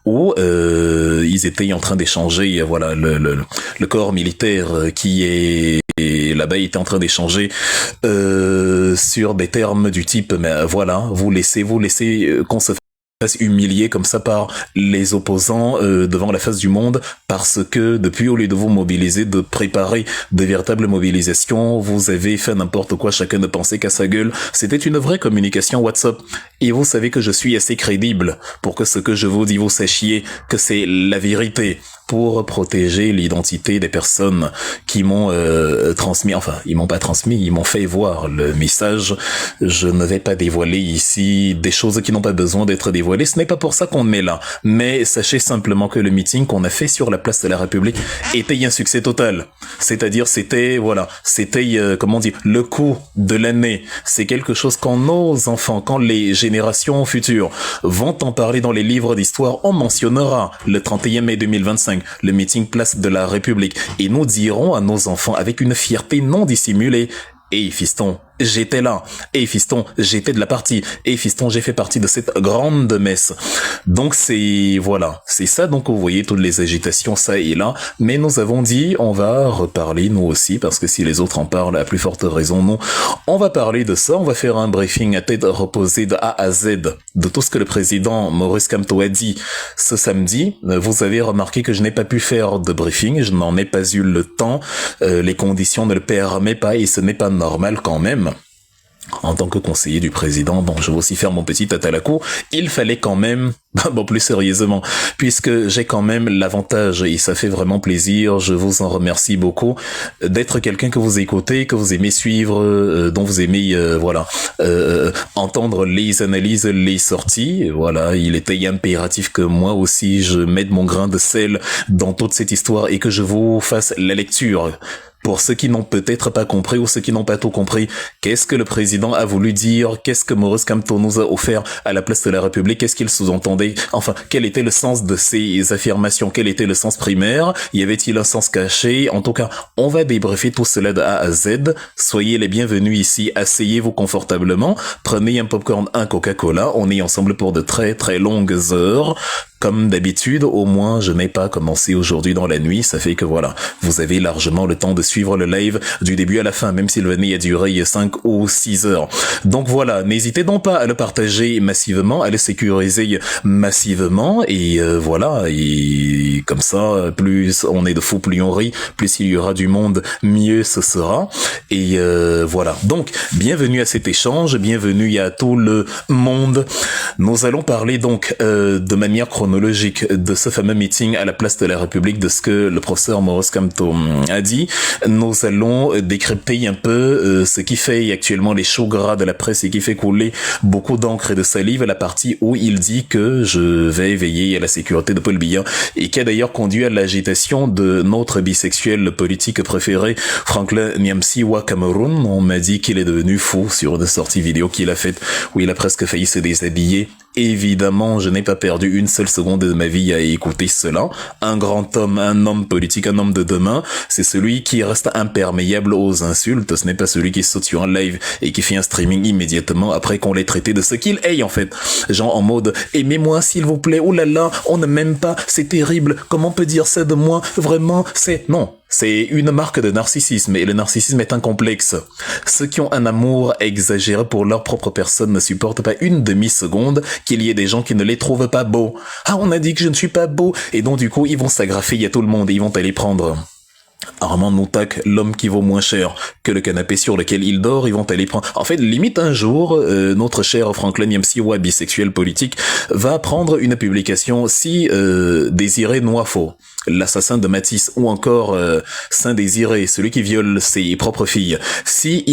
où ils étaient en train d'échanger, voilà, le corps militaire qui est là-bas était en train d'échanger sur des termes du type, mais voilà, vous laissez qu'on se humilié comme ça par les opposants devant la face du monde, parce que depuis, au lieu de vous mobiliser, de préparer de véritables mobilisations, vous avez fait n'importe quoi, chacun ne pensait qu'à sa gueule. C'était une vraie communication WhatsApp. Et vous savez que je suis assez crédible pour que ce que je vous dis, vous sachiez que c'est la vérité, pour protéger l'identité des personnes qui m'ont transmis, enfin, ils m'ont pas transmis, ils m'ont fait voir le message. Je ne vais pas dévoiler ici des choses qui n'ont pas besoin d'être dévoilées. Ce n'est pas pour ça qu'on me met là. Mais sachez simplement que le meeting qu'on a fait sur la place de la République était un succès total. C'est-à-dire, c'était, voilà, c'était, comment dire, le coup de l'année. C'est quelque chose quand nos enfants, quand les générations futures vont en parler dans les livres d'histoire, on mentionnera le 31 mai 2025. Le meeting place de la République, et nous dirons à nos enfants avec une fierté non dissimulée: hey fiston, j'étais là. Hey fiston, j'étais de la partie. Hey fiston, j'ai fait partie de cette grande messe. Donc c'est, voilà, c'est ça. Donc vous voyez toutes les agitations ça et là. Mais nous avons dit, on va reparler nous aussi, parce que si les autres en parlent, à plus forte raison, nous, on va parler de ça. On va faire un briefing à tête reposée de A à Z de tout ce que le président Maurice Kamto a dit ce samedi. Vous avez remarqué que je n'ai pas pu faire de briefing. Je n'en ai pas eu le temps. Les conditions ne le permettent pas, et ce n'est pas normal quand même. En tant que conseiller du président, bon, je vais aussi faire mon petit tata à la cour, il fallait quand même, bon, plus sérieusement, puisque j'ai quand même l'avantage, et ça fait vraiment plaisir, je vous en remercie beaucoup, d'être quelqu'un que vous écoutez, que vous aimez suivre, dont vous aimez, voilà, entendre les analyses, les sorties. Voilà, il était impératif que moi aussi, je mette mon grain de sel dans toute cette histoire et que je vous fasse la lecture. Pour ceux qui n'ont peut-être pas compris ou ceux qui n'ont pas tout compris, qu'est-ce que le président a voulu dire? Qu'est-ce que Maurice Kamto nous a offert à la place de la République? Qu'est-ce qu'il sous-entendait? Enfin, quel était le sens de ces affirmations? Quel était le sens primaire? Y avait-il un sens caché? En tout cas, on va débriefer tout cela de A à Z. Soyez les bienvenus ici, asseyez-vous confortablement, prenez un popcorn, un Coca-Cola, on est ensemble pour de très très longues heures. Comme d'habitude, au moins, je n'ai pas commencé aujourd'hui dans la nuit, ça fait que voilà, vous avez largement le temps de suivre le live du début à la fin, même s'il venait à durer 5 ou 6 heures. Donc voilà, n'hésitez donc pas à le partager massivement, à le sécuriser massivement, et voilà, et comme ça, plus on est de fous, plus on rit, plus il y aura du monde, mieux ce sera. Et voilà, donc, bienvenue à cet échange, bienvenue à tout le monde. Nous allons parler donc de manière chronologique de ce fameux meeting à la place de la République, de ce que le professeur Maurice Kamto a dit. Nous allons décrypter un peu ce qui fait actuellement les choux gras de la presse et qui fait couler beaucoup d'encre et de salive, la partie où il dit que je vais veiller à la sécurité de Paul Biya, et qui a d'ailleurs conduit à l'agitation de notre bisexuel politique préféré, Franklin Nyamsi wa Cameroun. On m'a dit qu'il est devenu fou sur une sortie vidéo qu'il a faite où il a presque failli se déshabiller. Évidemment, je n'ai pas perdu une seule seconde de ma vie à écouter cela. Un grand homme, un homme politique, un homme de demain, c'est celui qui reste imperméable aux insultes. Ce n'est pas celui qui saute sur un live et qui fait un streaming immédiatement après qu'on l'ait traité de ce qu'il est en fait. Genre en mode « Aimez-moi s'il vous plaît, oh là là, on ne m'aime pas, c'est terrible, comment on peut dire ça de moi, vraiment, c'est... » Non. C'est une marque de narcissisme, et le narcissisme est un complexe. Ceux qui ont un amour exagéré pour leur propre personne ne supportent pas une demi-seconde qu'il y ait des gens qui ne les trouvent pas beaux. Ah, on a dit que je ne suis pas beau, et donc du coup, ils vont s'agrafer à tout le monde et ils vont aller prendre Armand Noutak, l'homme qui vaut moins cher que le canapé sur lequel il dort, ils vont aller prendre... En fait, limite un jour, notre cher Franklin Nyamsi wa bisexuel politique va prendre une publication si Désiré Noifo, l'assassin de Matisse, ou encore Saint-Désiré, celui qui viole ses propres filles, si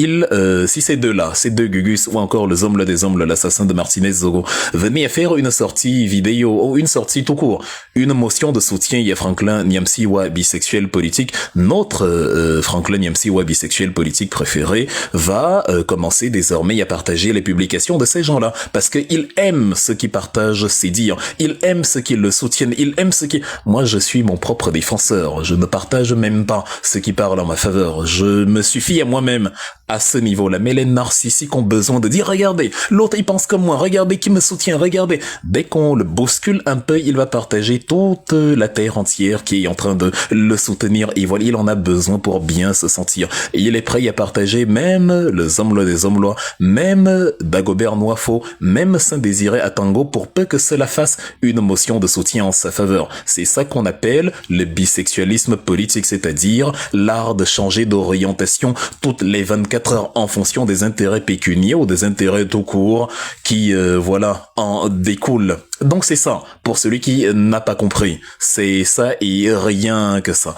ces deux-là, ces deux Gugus, ou encore le Zomble des Zombles, l'assassin de Martinez Zogo, venaient à faire une sortie vidéo, ou une sortie tout court, une motion de soutien à Franklin Nyamsi wa bisexuel politique, notre Franklin Nyamsi wa bisexuel politique préféré va commencer désormais à partager les publications de ces gens-là, parce qu'il aime ceux qui partagent ses dires, il aime ceux qui le soutiennent, il aime ceux qui... Moi, je suis mon propre défenseur, je ne partage même pas ceux qui parlent en ma faveur, je me suffis à moi-même. à ce niveau-là. Mais les narcissiques ont besoin de dire, regardez, l'autre il pense comme moi, regardez qui me soutient, regardez. Dès qu'on le bouscule un peu, il va partager toute la terre entière qui est en train de le soutenir. Et voilà, il en a besoin pour bien se sentir. Et il est prêt à partager même le Zomlo des Zomlois, même Dagobert Noifo, même Saint-Désiré Atango, pour peu que cela fasse une motion de soutien en sa faveur. C'est ça qu'on appelle le bisexualisme politique, c'est-à-dire l'art de changer d'orientation toutes les 24 heures en fonction des intérêts pécuniaires ou des intérêts tout court qui, voilà, en découlent. Donc c'est ça, pour celui qui n'a pas compris. C'est ça et rien que ça.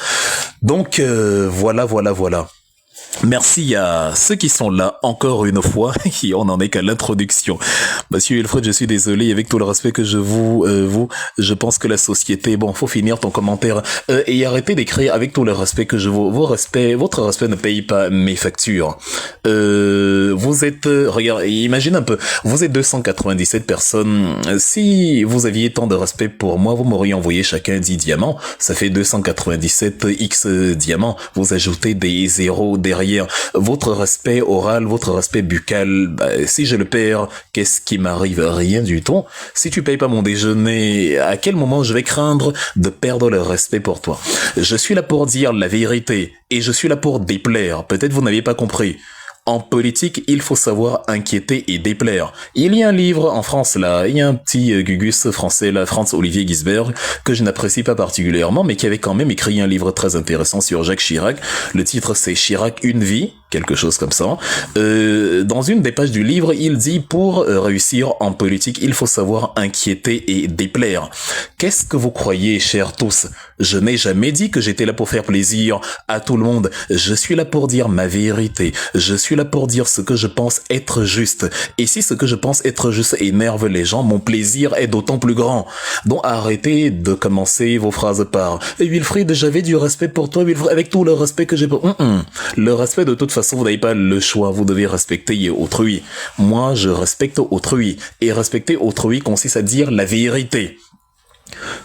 Donc voilà. Merci à ceux qui sont là encore une fois, et on n'en est qu'à l'introduction. Monsieur Wilfred, je suis désolé, avec tout le respect que je je pense que la société, bon, faut finir ton commentaire, et arrêtez d'écrire avec tout le respect que je votre respect ne paye pas mes factures. Vous êtes, regarde, imagine un peu, vous êtes 297 personnes, si vous aviez tant de respect pour moi, vous m'auriez envoyé chacun 10 diamants, ça fait 297 X diamants, vous ajoutez des zéros derrière votre respect oral, votre respect buccal. Si je le perds, qu'est-ce qui m'arrive? Rien du tout. Si tu payes pas mon déjeuner, à quel moment je vais craindre de perdre le respect pour toi? Je suis là pour dire la vérité et je suis là pour déplaire. Peut-être vous n'aviez pas compris. En politique, il faut savoir inquiéter et déplaire. Il y a un livre en France, là, il y a un petit gugus français, là, Franz-Olivier Gisbert, que je n'apprécie pas particulièrement, mais qui avait quand même écrit un livre très intéressant sur Jacques Chirac. Le titre, c'est Chirac, une vie, quelque chose comme ça. Dans une des pages du livre, il dit, pour réussir en politique, il faut savoir inquiéter et déplaire. Qu'est-ce que vous croyez, chers tous? Je n'ai jamais dit que j'étais là pour faire plaisir à tout le monde. Je suis là pour dire ma vérité. Je suis là pour dire ce que je pense être juste. Et si ce que je pense être juste énerve les gens, mon plaisir est d'autant plus grand. Donc arrêtez de commencer vos phrases par « Wilfried, j'avais du respect pour toi, Wilfried, avec tout le respect que j'ai pour... » Le respect, de toute façon, vous n'avez pas le choix. Vous devez respecter autrui. Moi, je respecte autrui. Et respecter autrui consiste à dire la vérité.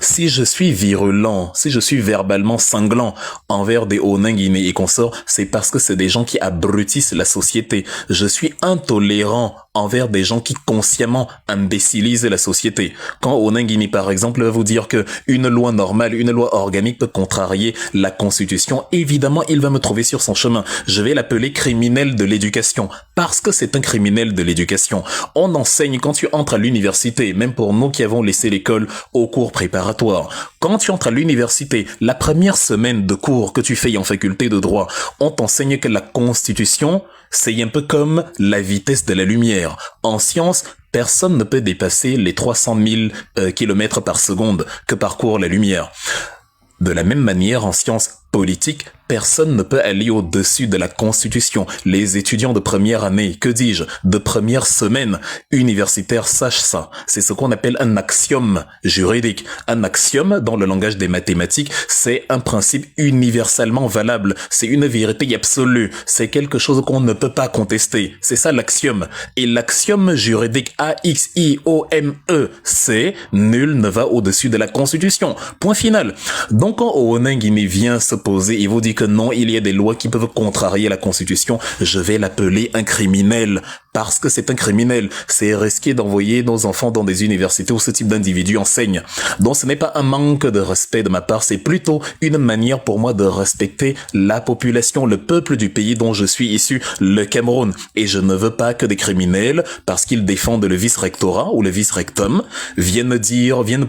Si je suis virulent, si je suis verbalement cinglant envers des Oninguinés et consorts, c'est parce que c'est des gens qui abrutissent la société. Je suis intolérant envers des gens qui consciemment imbécilisent la société. Quand Oninguini, par exemple, va vous dire que une loi normale, une loi organique peut contrarier la Constitution, évidemment, il va me trouver sur son chemin. Je vais l'appeler criminel de l'éducation, parce que c'est un criminel de l'éducation. On enseigne quand tu entres à l'université, même pour nous qui avons laissé l'école au cours préparatoire. Quand tu entres à l'université, la première semaine de cours que tu fais en faculté de droit, on t'enseigne que la Constitution, c'est un peu comme la vitesse de la lumière. En sciences, personne ne peut dépasser les 300 000 km par seconde que parcourt la lumière. De la même manière, en sciences politiques, personne ne peut aller au-dessus de la Constitution. Les étudiants de première année, que dis-je, de première semaine universitaire sachent ça. C'est ce qu'on appelle un axiome juridique. Un axiome, dans le langage des mathématiques, c'est un principe universellement valable. C'est une vérité absolue. C'est quelque chose qu'on ne peut pas contester. C'est ça l'axiome. Et l'axiome juridique A-X-I-O-M-E, c'est nul ne va au-dessus de la Constitution. Point final. Donc quand Oninguini vient se poser et vous dit que non, il y a des lois qui peuvent contrarier la Constitution, je vais l'appeler un criminel. Parce que c'est un criminel. C'est risqué d'envoyer nos enfants dans des universités où ce type d'individu enseigne. Donc ce n'est pas un manque de respect de ma part, c'est plutôt une manière pour moi de respecter la population, le peuple du pays dont je suis issu, le Cameroun. Et je ne veux pas que des criminels, parce qu'ils défendent le vice-rectorat ou le vice-rectum, viennent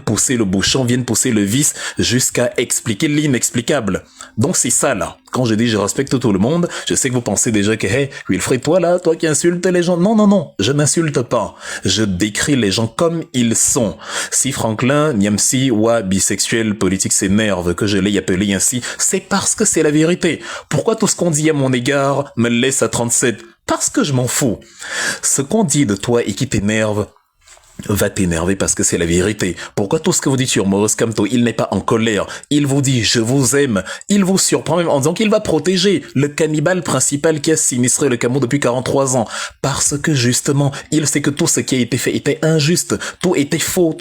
pousser le bouchon, viennent pousser le vice jusqu'à expliquer l'inexplicable. Donc c'est ça là. Quand je dis je respecte tout le monde, je sais que vous pensez déjà que, hey, Wilfried, toi qui insultes les gens. Non, je n'insulte pas. Je décris les gens comme ils sont. Si Franklin, Niamsi, ou bisexuel politique s'énerve que je l'ai appelé ainsi, c'est parce que c'est la vérité. Pourquoi tout ce qu'on dit à mon égard me laisse à 37? Parce que je m'en fous. Ce qu'on dit de toi et qui t'énerve, va t'énerver parce que c'est la vérité. Pourquoi tout ce que vous dites sur Maurice Kamto, il n'est pas en colère, il vous dit je vous aime, il vous surprend même en disant qu'il va protéger le cannibale principal qui a sinistré le Cameroun depuis 43 ans. Parce que justement, il sait que tout ce qui a été fait était injuste, tout était faux,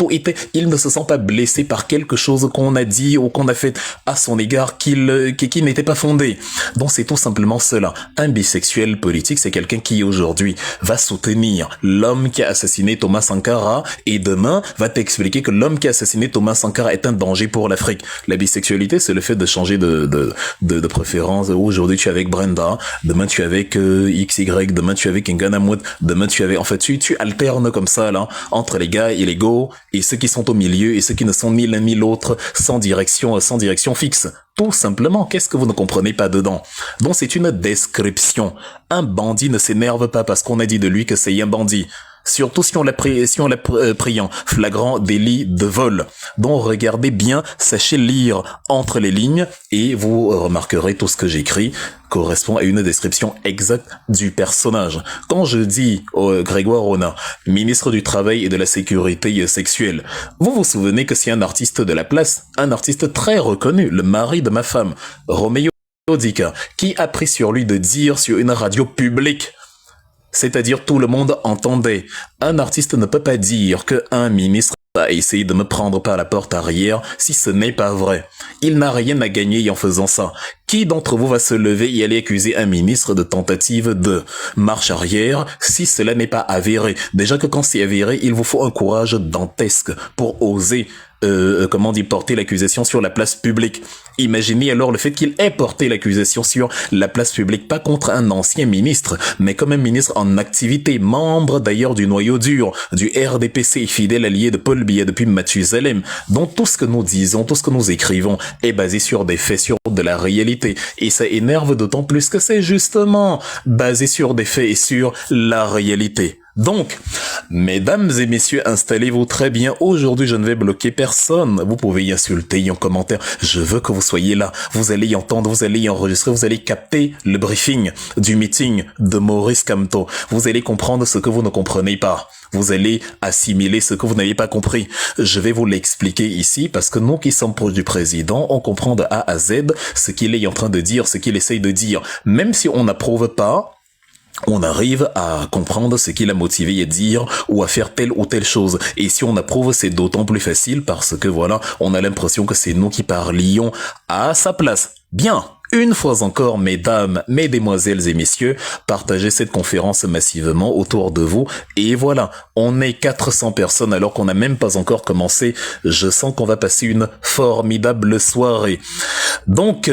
il ne se sent pas blessé par quelque chose qu'on a dit ou qu'on a fait à son égard qui n'était pas fondé. Donc c'est tout simplement cela. Un bisexuel politique, c'est quelqu'un qui aujourd'hui va soutenir l'homme qui a assassiné Thomas Sankara et demain va t'expliquer que l'homme qui a assassiné Thomas Sankara est un danger pour l'Afrique. La bisexualité, c'est le fait de changer de préférence. Aujourd'hui, tu es avec Brenda, demain tu es avec XY, demain tu es avec Nganamout, demain tu es avec... En fait, tu alternes comme ça, là, entre les gars et les go, et ceux qui sont au milieu, et ceux qui ne sont ni l'un ni l'autre, sans direction fixe. Tout simplement, qu'est-ce que vous ne comprenez pas dedans? Donc c'est une description. Un bandit ne s'énerve pas parce qu'on a dit de lui que c'est un bandit. Surtout si on l'a pris en flagrant délit de vol. Donc regardez bien, sachez lire entre les lignes et vous remarquerez tout ce que j'écris correspond à une description exacte du personnage. Quand je dis Grégoire Rona, ministre du Travail et de la Sécurité sexuelle, vous vous souvenez que c'est un artiste de la place, un artiste très reconnu, le mari de ma femme, Roméo Dika, qui a pris sur lui de dire sur une radio publique, c'est-à-dire tout le monde entendait. Un artiste ne peut pas dire qu'un ministre a essayé de me prendre par la porte arrière si ce n'est pas vrai. Il n'a rien à gagner en faisant ça. Qui d'entre vous va se lever et aller accuser un ministre de tentative de marche arrière si cela n'est pas avéré? Déjà que quand c'est avéré, il vous faut un courage dantesque pour oser porter l'accusation sur la place publique. Imaginez alors le fait qu'il ait porté l'accusation sur la place publique, pas contre un ancien ministre, mais comme un ministre en activité, membre d'ailleurs du noyau dur, du RDPC, fidèle allié de Paul Biya depuis Mathusalem. Donc tout ce que nous disons, tout ce que nous écrivons est basé sur des faits, sur de la réalité. Et ça énerve d'autant plus que c'est justement basé sur des faits et sur la réalité. Donc, mesdames et messieurs, installez-vous très bien. Aujourd'hui, je ne vais bloquer personne. Vous pouvez y insulter, y en commentaire. Je veux que vous soyez là. Vous allez y entendre, vous allez y enregistrer, vous allez capter le briefing du meeting de Maurice Kamto. Vous allez comprendre ce que vous ne comprenez pas. Vous allez assimiler ce que vous n'avez pas compris. Je vais vous l'expliquer ici parce que nous qui sommes proches du président, on comprend de A à Z ce qu'il est en train de dire, ce qu'il essaye de dire. Même si on n'approuve pas, on arrive à comprendre ce qui l'a motivé à dire ou à faire telle ou telle chose. Et si on approuve, c'est d'autant plus facile parce que voilà, on a l'impression que c'est nous qui parlions à sa place. Bien. Une fois encore, mesdames, mesdemoiselles et messieurs, partagez cette conférence massivement autour de vous. Et voilà, on est 400 personnes alors qu'on n'a même pas encore commencé. Je sens qu'on va passer une formidable soirée. Donc,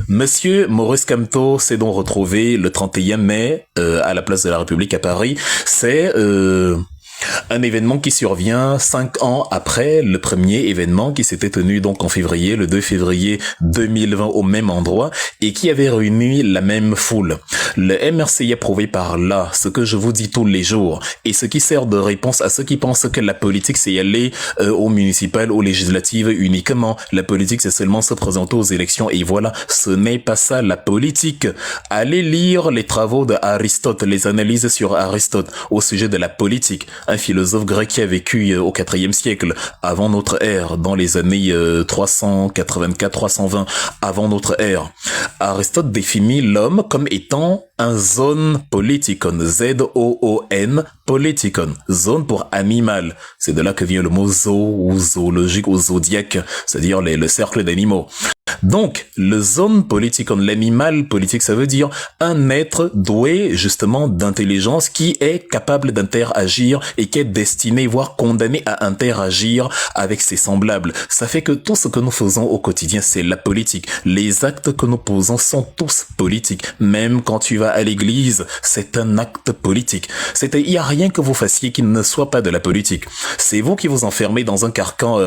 monsieur Maurice Kamto s'est donc retrouvé le 31 mai à la place de la République à Paris. C'est... un événement qui survient 5 ans après le premier événement qui s'était tenu donc en février, le 2 février 2020 au même endroit et qui avait réuni la même foule. Le MRC a prouvé par là ce que je vous dis tous les jours et ce qui sert de réponse à ceux qui pensent que la politique c'est y aller aux municipales, aux législatives uniquement. La politique c'est seulement se présenter aux élections et voilà, ce n'est pas ça la politique. Allez lire les travaux de Aristote, les analyses sur Aristote au sujet de la politique. Un philosophe grec qui a vécu au IVe siècle avant notre ère, dans les années 384-320 avant notre ère. Aristote définit l'homme comme étant un zoon politikon, Z-O-O-N, politikon, zone pour animal. C'est de là que vient le mot zoo ou zoologique ou zodiaque, c'est-à-dire le cercle d'animaux. Donc, le zoon politikon, l'animal politique, ça veut dire un être doué justement d'intelligence qui est capable d'interagir et qui est destiné, voire condamné à interagir avec ses semblables. Ça fait que tout ce que nous faisons au quotidien, c'est la politique. Les actes que nous posons sont tous politiques. Même quand tu vas à l'église, c'est un acte politique. Il n'y a rien que vous fassiez qui ne soit pas de la politique. C'est vous qui vous enfermez dans un carcan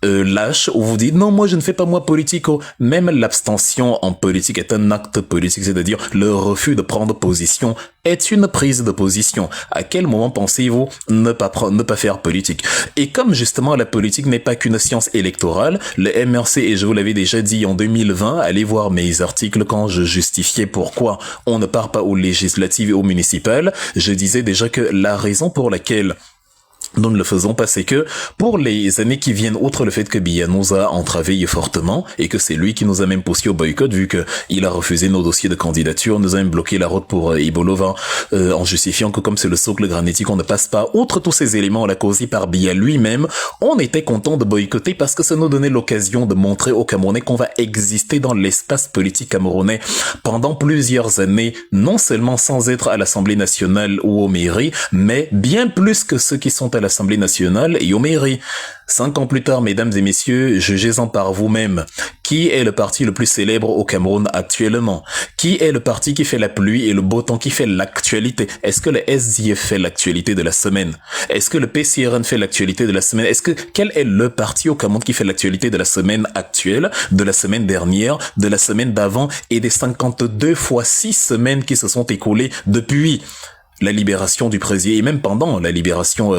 lâche où vous dites non, moi je ne fais pas moi politico. Même l'abstention en politique est un acte politique, c'est-à-dire le refus de prendre position est une prise de position. À quel moment pensez-vous ne pas faire politique? Et comme justement la politique n'est pas qu'une science électorale, le MRC, et je vous l'avais déjà dit en 2020, allez voir mes articles quand je justifiais pourquoi on ne part pas aux législatives et aux municipales, je disais déjà que la raison pour laquelle nous ne le faisons pas, c'est que pour les années qui viennent, outre le fait que Biya nous a entravé fortement et que c'est lui qui nous a même poussé au boycott vu que il a refusé nos dossiers de candidature, nous a même bloqué la route pour Ibolova en justifiant que comme c'est le socle granitique, on ne passe pas. Outre tous ces éléments, la causée par Biya lui-même, on était content de boycotter parce que ça nous donnait l'occasion de montrer aux Camerounais qu'on va exister dans l'espace politique camerounais pendant plusieurs années, non seulement sans être à l'Assemblée nationale ou aux mairies, mais bien plus que ceux qui sont à l'Assemblée nationale et aux mairies. 5 ans plus tard, mesdames et messieurs, jugez-en par vous-même. Qui est le parti le plus célèbre au Cameroun actuellement? Qui est le parti qui fait la pluie et le beau temps, qui fait l'actualité? Est-ce que le SDF fait l'actualité de la semaine? Est-ce que le PCRN fait l'actualité de la semaine? Quel est le parti au Cameroun qui fait l'actualité de la semaine actuelle, de la semaine dernière, de la semaine d'avant et des 52 fois 6 semaines qui se sont écoulées depuis la libération du président et même pendant la libération,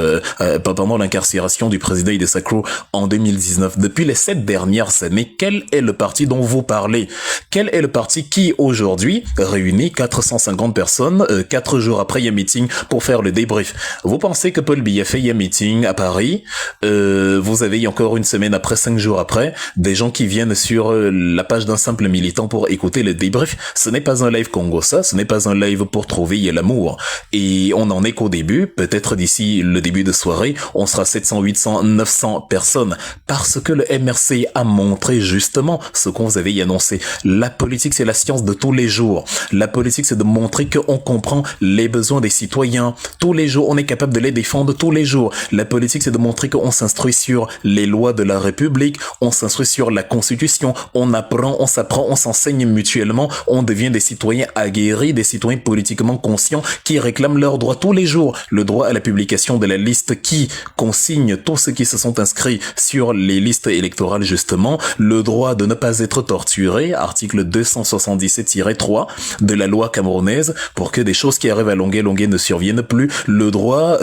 pendant l'incarcération du président Ide Sacro en 2019. Depuis les 7 dernières années, quel est le parti dont vous parlez? Quel est le parti qui aujourd'hui réunit 450 personnes 4 jours après un meeting pour faire le débrief? Vous pensez que Paul Biya fait un meeting à Paris? Vous avez encore une semaine après, 5 jours après, des gens qui viennent sur la page d'un simple militant pour écouter le débrief. Ce n'est pas un live Congo, ça. Ce n'est pas un live pour trouver l'amour. Et on en est qu'au début, peut-être d'ici le début de soirée, on sera 700, 800, 900 personnes. Parce que le MRC a montré justement ce qu'on vous avait annoncé. La politique, c'est la science de tous les jours. La politique, c'est de montrer qu'on comprend les besoins des citoyens. Tous les jours, on est capable de les défendre tous les jours. La politique, c'est de montrer qu'on s'instruit sur les lois de la République, on s'instruit sur la Constitution, on apprend, on s'apprend, on s'enseigne mutuellement, on devient des citoyens aguerris, des citoyens politiquement conscients qui réclament leurs droits tous les jours. Le droit à la publication de la liste qui consigne tous ceux qui se sont inscrits sur les listes électorales justement. Le droit de ne pas être torturé, article 277-3 de la loi camerounaise, pour que des choses qui arrivent à Longué ne surviennent plus. Le droit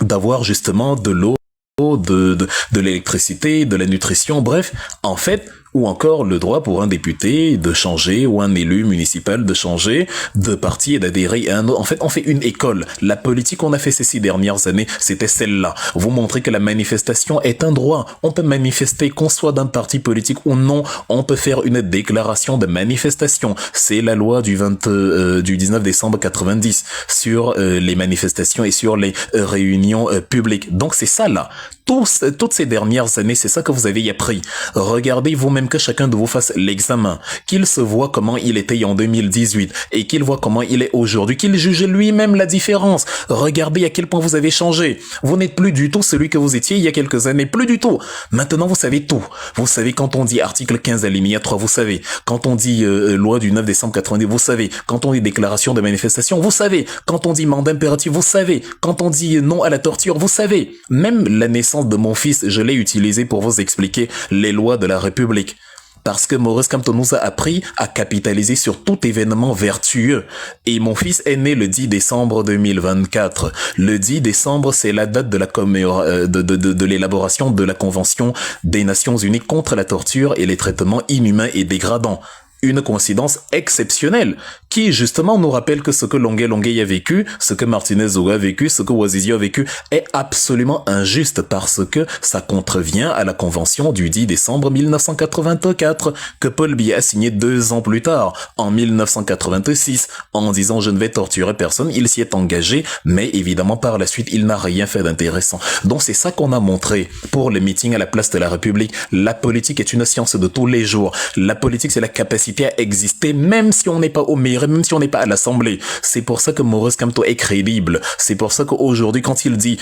d'avoir justement de l'eau, de l'électricité, de la nutrition, bref, en fait, ou encore le droit pour un député de changer ou un élu municipal de changer de parti et d'adhérer à un autre. En fait, on fait une école. La politique qu'on a fait ces 6 dernières années, c'était celle-là. Vous montrer que la manifestation est un droit. On peut manifester qu'on soit d'un parti politique ou non. On peut faire une déclaration de manifestation. C'est la loi du 19 décembre 90 sur les manifestations et sur les réunions publiques. Donc c'est ça là. Toutes ces dernières années, c'est ça que vous avez appris. Regardez vous-même que chacun de vous fasse l'examen, qu'il se voit comment il était en 2018 et qu'il voit comment il est aujourd'hui, qu'il juge lui-même la différence. Regardez à quel point vous avez changé. Vous n'êtes plus du tout celui que vous étiez il y a quelques années, plus du tout. Maintenant, vous savez tout. Vous savez quand on dit article 15 alinéa 3, vous savez. Quand on dit loi du 9 décembre 90, vous savez. Quand on dit déclaration de manifestation, vous savez. Quand on dit mandat impératif, vous savez. Quand on dit non à la torture, vous savez. Même la naissance de mon fils, je l'ai utilisé pour vous expliquer les lois de la République. Parce que Maurice Kamto nous a appris à capitaliser sur tout événement vertueux. Et mon fils est né le 10 décembre 2024. Le 10 décembre, c'est la date de la de l'élaboration de la Convention des Nations Unies contre la torture et les traitements inhumains et dégradants. Une coïncidence exceptionnelle qui justement nous rappelle que ce que Longué a vécu, ce que Martinez Zoga a vécu, ce que Ouazizio a vécu est absolument injuste parce que ça contrevient à la convention du 10 décembre 1984 que Paul Biya a signé 2 ans plus tard, en 1986, en disant je ne vais torturer personne. Il s'y est engagé, mais évidemment par la suite il n'a rien fait d'intéressant. Donc c'est ça qu'on a montré pour le meeting à la place de la République. La politique est une science de tous les jours. La politique c'est la capacité à exister même si on n'est pas au maire, même si on n'est pas à l'Assemblée. C'est pour ça que Maurice Kamto est crédible. C'est pour ça qu'aujourd'hui quand il dit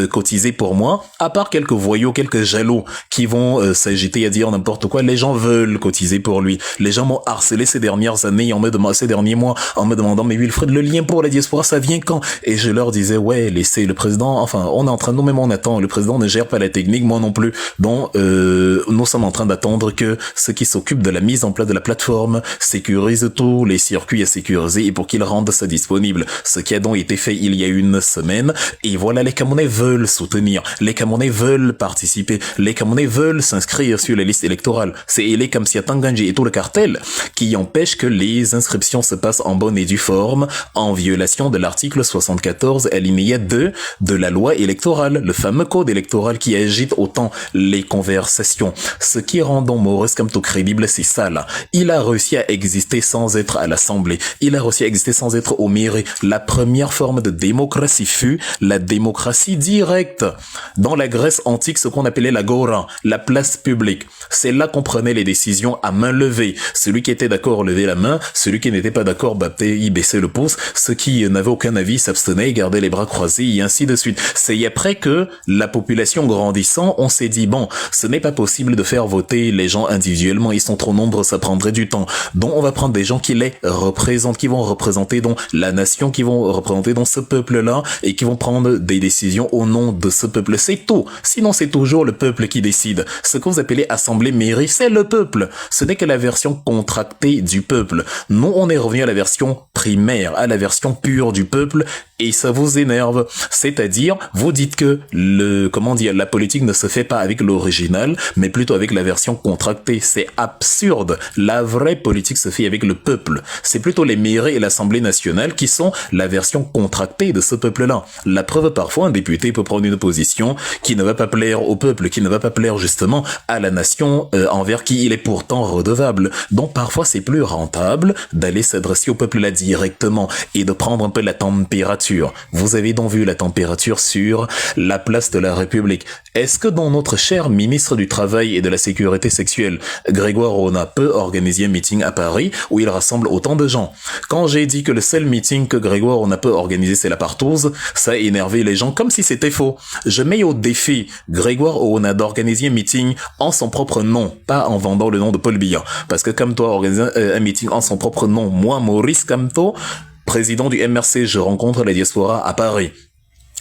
cotiser pour moi, à part quelques voyous, quelques jaloux qui vont s'agiter à dire n'importe quoi, les gens veulent cotiser pour lui. Les gens m'ont harcelé ces dernières années, ces derniers mois, en me demandant mais Wilfred, le lien pour la diaspora, ça vient quand? Et je leur disais ouais, laissez le président, enfin on est en train de nous-mêmes on attend, le président ne gère pas la technique, moi non plus. Donc nous sommes en train d'attendre que ceux qui s'occupent de la mise en place de la plateforme plateforme, sécurise tous les circuits à sécuriser et pour qu'ils rendent ça disponible. Ce qui a donc été fait il y a une semaine. Et voilà, les Camerounais veulent soutenir, les Camerounais veulent participer, les Camerounais veulent s'inscrire sur les listes électorales. C'est les Kamsia Tanganji et tout le cartel qui empêchent que les inscriptions se passent en bonne et due forme, en violation de l'article 74 alinéa 2 de la loi électorale, le fameux code électoral qui agite autant les conversations. Ce qui rend donc Maurice Kamto crédible, c'est ça là. Il a réussi à exister sans être à l'Assemblée. Il a réussi à exister sans être au mairie. La première forme de démocratie fut la démocratie directe. Dans la Grèce antique, ce qu'on appelait l'agora, la place publique. C'est là qu'on prenait les décisions à main levée. Celui qui était d'accord levait la main, celui qui n'était pas d'accord il baissait le pouce, ceux qui n'avaient aucun avis s'abstenaient, gardaient les bras croisés et ainsi de suite. C'est après que la population grandissant, on s'est dit bon, ce n'est pas possible de faire voter les gens individuellement, ils sont trop nombreux, ça prendrait du temps. Donc on va prendre des gens qui les représentent, qui vont représenter donc la nation, qui vont représenter donc ce peuple-là et qui vont prendre des décisions au nom de ce peuple. C'est tout. Sinon c'est toujours le peuple qui décide. Ce que vous appelez assemblée mairie, c'est le peuple. Ce n'est que la version contractée du peuple. Nous on est revenu à la version primaire, à la version pure du peuple et ça vous énerve. C'est-à-dire, vous dites que la politique ne se fait pas avec l'original, mais plutôt avec la version contractée. C'est absurde. La vraie politique se fait avec le peuple. C'est plutôt les mairies et l'Assemblée nationale qui sont la version contractée de ce peuple-là. La preuve, parfois, un député peut prendre une position qui ne va pas plaire au peuple, qui ne va pas plaire justement à la nation envers qui il est pourtant redevable. Donc parfois, c'est plus rentable d'aller s'adresser au peuple là directement et de prendre un peu la température. Vous avez donc vu la température sur la place de la République. Est-ce que dans notre cher ministre du Travail et de la Sécurité sexuelle, Grégoire Rona, peut organiser un meeting à Paris où il rassemble autant de gens? Quand j'ai dit que le seul meeting que Grégoire Rona peut organiser, c'est la partouze, ça a énervé les gens comme si c'était faux. Je mets au défi Grégoire Rona d'organiser un meeting en son propre nom, pas en vendant le nom de Paul Biya. Parce que comme toi, organiser un meeting en son propre nom, moi, Maurice Kamto, président du MRC, je rencontre la diaspora à Paris.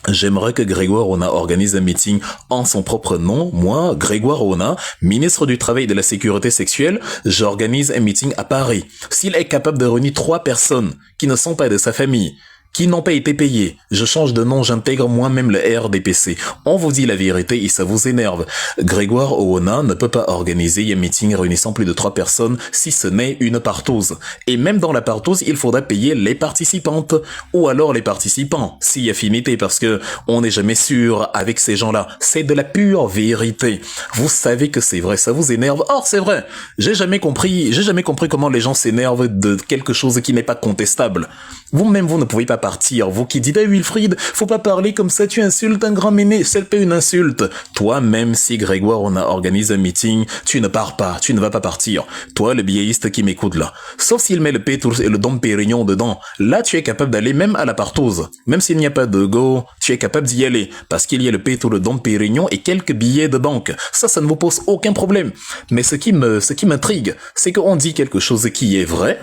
J'aimerais que Grégoire Rona organise un meeting en son propre nom. Moi, Grégoire Rona, ministre du Travail et de la Sécurité sexuelle, j'organise un meeting à Paris. S'il est capable de réunir 3 personnes qui ne sont pas de sa famille, qui n'ont pas été payés. Je change de nom, j'intègre moi-même le RDPC. On vous dit la vérité et ça vous énerve. Grégoire Rona ne peut pas organiser un meeting réunissant plus de 3 personnes si ce n'est une partouze. Et même dans la partouze, il faudra payer les participantes ou alors les participants, si affinité, parce que on n'est jamais sûr avec ces gens-là. C'est de la pure vérité. Vous savez que c'est vrai, ça vous énerve. Or, c'est vrai. J'ai jamais compris comment les gens s'énervent de quelque chose qui n'est pas contestable. Vous-même, vous ne pouvez pas partir. Vous qui dites, Wilfried, faut pas parler comme ça, tu insultes un grand méné. C'est pas une insulte. Toi, même si Grégoire, on a organisé un meeting, tu ne pars pas, tu ne vas pas partir. Toi, le biéiste qui m'écoute là. Sauf s'il met le Pétours et le Dom Pérignon dedans. Là, tu es capable d'aller même à la partouze. Même s'il n'y a pas de go, tu es capable d'y aller. Parce qu'il y a le Pétours, le Dom Pérignon et quelques billets de banque. Ça ne vous pose aucun problème. Mais ce qui m'intrigue, c'est qu'on dit quelque chose qui est vrai,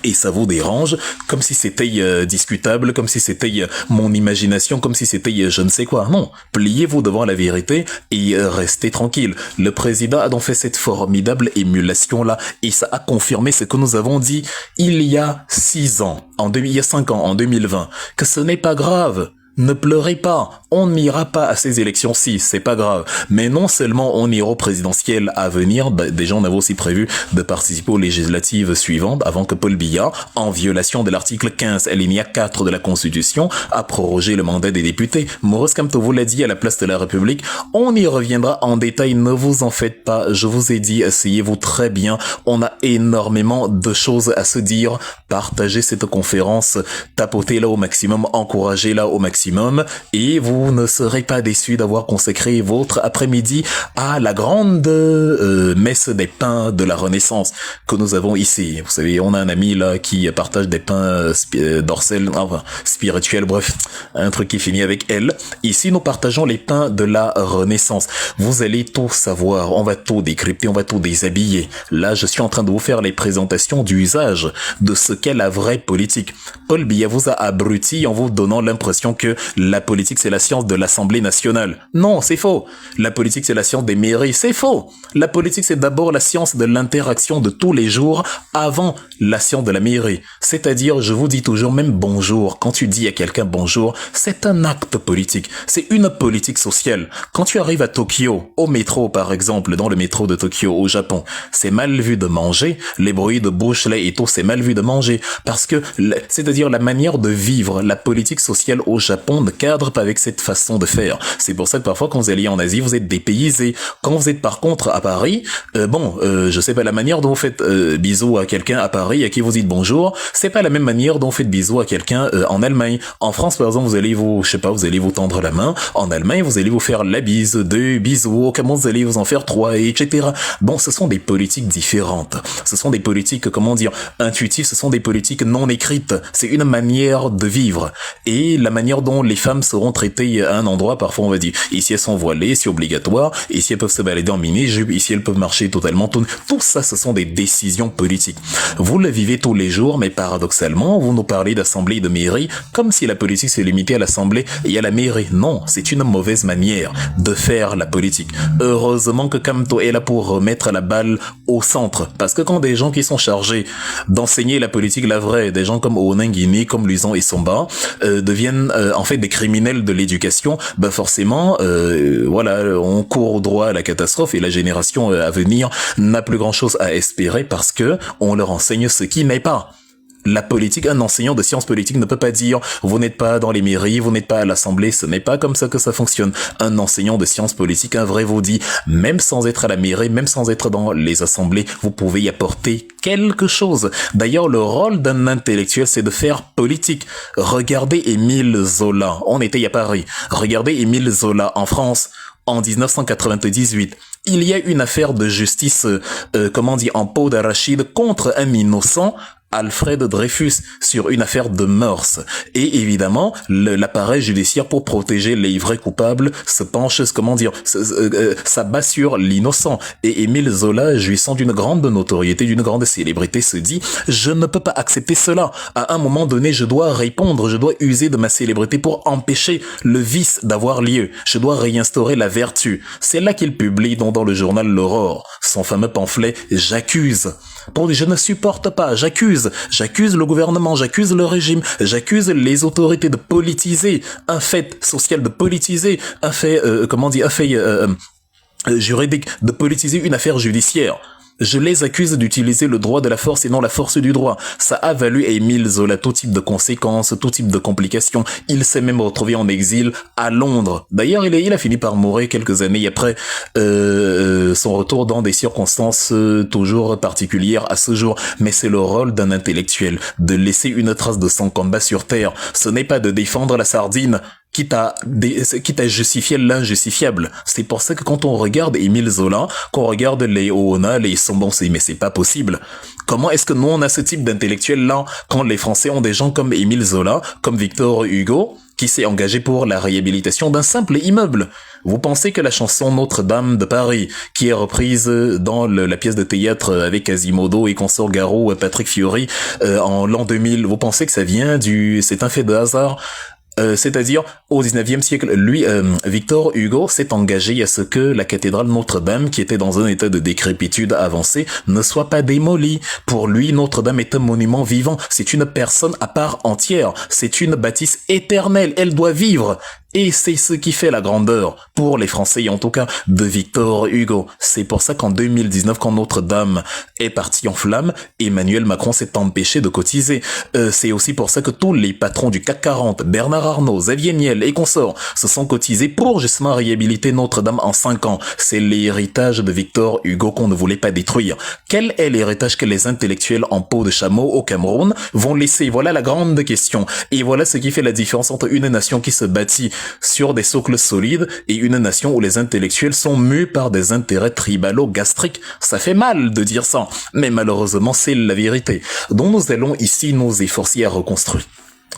et ça vous dérange, comme si c'était discutable, comme si c'était mon imagination, comme si c'était je ne sais quoi. Non, pliez-vous devant la vérité et restez tranquille. Le président a donc fait cette formidable émulation-là et ça a confirmé ce que nous avons dit il y a 5 ans, en 2020, que ce n'est pas grave. Ne pleurez pas, on n'ira pas à ces élections-ci, c'est pas grave. Mais non seulement on ira au présidentiel à venir, déjà on avait aussi prévu de participer aux législatives suivantes avant que Paul Biya, en violation de l'article 15 alinéa 4 de la Constitution, a prorogé le mandat des députés. Maurice Kamto vous l'a dit à la place de la République, on y reviendra en détail, ne vous en faites pas, je vous ai dit, asseyez-vous très bien, on a énormément de choses à se dire, partagez cette conférence, tapotez-la au maximum, encouragez-la au maximum, et vous ne serez pas déçus d'avoir consacré votre après-midi à la grande messe des pains de la Renaissance que nous avons ici. Vous savez, on a un ami là qui partage des pains d'Orcel, enfin spirituels, bref, un truc qui finit avec elle. Ici, nous partageons les pains de la Renaissance. Vous allez tout savoir, on va tout décrypter, on va tout déshabiller. Là, je suis en train de vous faire les présentations d'usage de ce qu'est la vraie politique. Paul Biya vous a abruti en vous donnant l'impression que la politique c'est la science de l'Assemblée nationale. Non, c'est faux. La politique c'est la science des mairies. C'est faux. La politique c'est d'abord la science de l'interaction de tous les jours avant la science de la mairie. C'est-à-dire, je vous dis toujours, même bonjour. Quand tu dis à quelqu'un bonjour, c'est un acte politique. C'est une politique sociale. Quand tu arrives à Tokyo, au métro par exemple, dans le métro de Tokyo au Japon, c'est mal vu de manger. Les bruits de bouche, là et tout, c'est mal vu de manger. Parce que, c'est-à-dire la manière de vivre, la politique sociale au Japon ne cadre pas avec cette façon de faire. C'est pour ça que parfois quand vous allez en Asie, vous êtes dépaysé. Quand vous êtes par contre à Paris, je sais pas, la manière dont vous faites bisous à quelqu'un à Paris, à qui vous dites bonjour, c'est pas la même manière dont vous faites bisous à quelqu'un en Allemagne. En France, par exemple, vous allez vous tendre la main. En Allemagne, vous allez vous faire la bise, 2 bisous. Au Cameroun, vous allez vous en faire 3, etc. Bon, ce sont des politiques différentes. Ce sont des politiques, intuitives. Ce sont des politiques non écrites. C'est une manière de vivre. Et la manière dont les femmes seront traitées à un endroit, parfois on va dire, ici elles sont voilées, c'est obligatoire. Ici elles peuvent se balader en mini-jupe. Ici elles peuvent marcher totalement. Tout ça, ce sont des décisions politiques. Vous le vivez tous les jours, mais paradoxalement, vous nous parlez d'assemblée et de mairie, comme si la politique se limitait à l'assemblée et à la mairie. Non, c'est une mauvaise manière de faire la politique. Heureusement que Kamto est là pour remettre la balle au centre, parce que quand des gens qui sont chargés d'enseigner la politique, la vraie, des gens comme Onangini, comme Luisan et Somba, deviennent en fait des criminels de l'éducation, forcément, on court droit à la catastrophe et la génération à venir n'a plus grand chose à espérer parce que on leur enseigne ce qui n'est pas. La politique, un enseignant de sciences politiques ne peut pas dire vous n'êtes pas dans les mairies, vous n'êtes pas à l'Assemblée, ce n'est pas comme ça que ça fonctionne. Un enseignant de sciences politiques, un vrai vous dit, même sans être à la mairie, même sans être dans les assemblées, vous pouvez y apporter quelque chose. D'ailleurs, le rôle d'un intellectuel, c'est de faire politique. Regardez Émile Zola, on était à Paris. Regardez Émile Zola en France en 1998. Il y a une affaire de justice, en peau d'arachide contre un innocent, Alfred Dreyfus, sur une affaire de mœurs. Et évidemment, l'appareil judiciaire pour protéger les vrais coupables se penche, s'abat sur l'innocent. Et Émile Zola, jouissant d'une grande notoriété, d'une grande célébrité, se dit « Je ne peux pas accepter cela. À un moment donné, je dois répondre, je dois user de ma célébrité pour empêcher le vice d'avoir lieu. Je dois réinstaurer la vertu. » C'est là qu'il publie dans le journal L'Aurore son fameux pamphlet « J'accuse ». Pour dire, je ne supporte pas, j'accuse le gouvernement, j'accuse le régime, j'accuse les autorités de politiser un fait social, de politiser un fait, juridique, de politiser une affaire judiciaire. Je les accuse d'utiliser le droit de la force et non la force du droit. Ça a valu à Émile Zola tout type de conséquences, tout type de complications. Il s'est même retrouvé en exil à Londres. D'ailleurs, il a fini par mourir quelques années après son retour dans des circonstances toujours particulières à ce jour. Mais c'est le rôle d'un intellectuel de laisser une trace de son combat sur Terre. Ce n'est pas de défendre la sardine, quitte à justifier l'injustifiable. C'est pour ça que quand on regarde Émile Zola, qu'on regarde les Oona, les Sombon, mais c'est pas possible. Comment est-ce que nous on a ce type d'intellectuel-là quand les Français ont des gens comme Émile Zola, comme Victor Hugo, qui s'est engagé pour la réhabilitation d'un simple immeuble? Vous pensez que la chanson Notre-Dame de Paris, qui est reprise dans la pièce de théâtre avec Quasimodo et Consort Garot, Patrick Fiori, en l'an 2000, vous pensez que ça vient c'est un fait de hasard? C'est-à-dire, au 19e siècle, Victor Hugo s'est engagé à ce que la cathédrale Notre-Dame, qui était dans un état de décrépitude avancée, ne soit pas démolie. Pour lui, Notre-Dame est un monument vivant. C'est une personne à part entière. C'est une bâtisse éternelle. Elle doit vivre. Et c'est ce qui fait la grandeur, pour les Français en tout cas, de Victor Hugo. C'est pour ça qu'en 2019, quand Notre-Dame est partie en flammes, Emmanuel Macron s'est empêché de cotiser. C'est aussi pour ça que tous les patrons du CAC 40, Bernard Arnault, Xavier Niel et consorts, se sont cotisés pour justement réhabiliter Notre-Dame en 5 ans. C'est l'héritage de Victor Hugo qu'on ne voulait pas détruire. Quel est l'héritage que les intellectuels en peau de chameau au Cameroun vont laisser? Voilà la grande question. Et voilà ce qui fait la différence entre une nation qui se bâtit sur des socles solides et une nation où les intellectuels sont mus par des intérêts tribalo-gastriques. Ça fait mal de dire ça, mais malheureusement c'est la vérité, dont nous allons ici nous efforcer à reconstruire.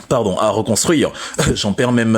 pardon, à reconstruire, j'en perds même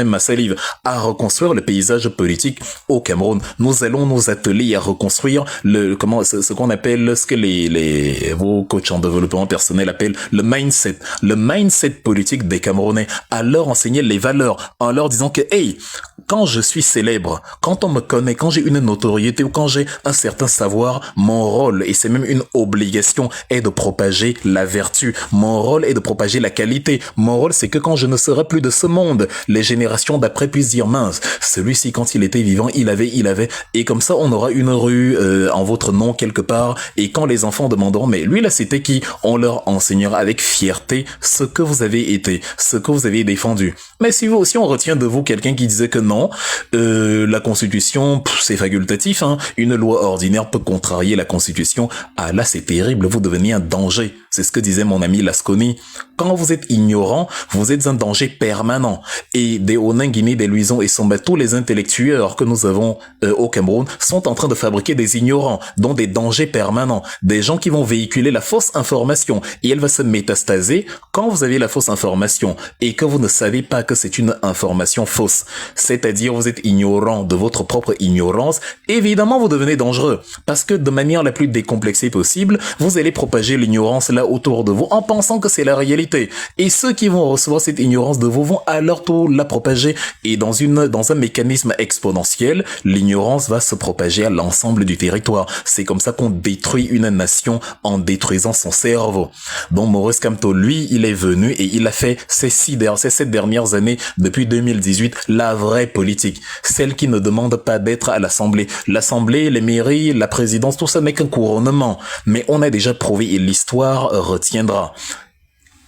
ma salive, à reconstruire le paysage politique au Cameroun. Nous allons nous atteler à reconstruire ce qu'on appelle, ce que vos coachs en développement personnel appellent le mindset politique des Camerounais, à leur enseigner les valeurs, en leur disant que, hey, quand je suis célèbre, quand on me connaît, quand j'ai une notoriété ou quand j'ai un certain savoir, mon rôle, et c'est même une obligation, est de propager la vertu. Mon rôle est de propager la qualité. Mon rôle, c'est que quand je ne serai plus de ce monde, les générations d'après puissent dire, mince, celui-ci, quand il était vivant, il avait, et comme ça, on aura une rue en votre nom quelque part, et quand les enfants demanderont, mais lui là, c'était qui? On leur enseignera avec fierté ce que vous avez été, ce que vous avez défendu. Mais si on retient de vous quelqu'un qui disait que non, la Constitution, c'est facultatif, hein, une loi ordinaire peut contrarier la Constitution, ah là, c'est terrible, vous devenez un danger. C'est ce que disait mon ami Lasconi. Quand vous êtes ignorant, vous êtes un danger permanent. Et des Oninguini, des Luison et Somba, tous les intellectuels que nous avons au Cameroun sont en train de fabriquer des ignorants, dont des dangers permanents. Des gens qui vont véhiculer la fausse information. Et elle va se métastaser quand vous avez la fausse information et que vous ne savez pas que c'est une information fausse. C'est-à-dire vous êtes ignorant de votre propre ignorance. Évidemment, vous devenez dangereux. Parce que de manière la plus décomplexée possible, vous allez propager l'ignorance là autour de vous en pensant que c'est la réalité. Et ceux qui vont recevoir cette ignorance de vous vont à leur tour la propager. Et dans un mécanisme exponentiel, l'ignorance va se propager à l'ensemble du territoire. C'est comme ça qu'on détruit une nation en détruisant son cerveau. Donc Maurice Kamto, lui, il est venu et il a fait ces 7 dernières années, depuis 2018, la vraie politique. Celle qui ne demande pas d'être à l'Assemblée. L'Assemblée, les mairies, la présidence, tout ça n'est qu'un couronnement. Mais on a déjà prouvé et l'histoire retiendra.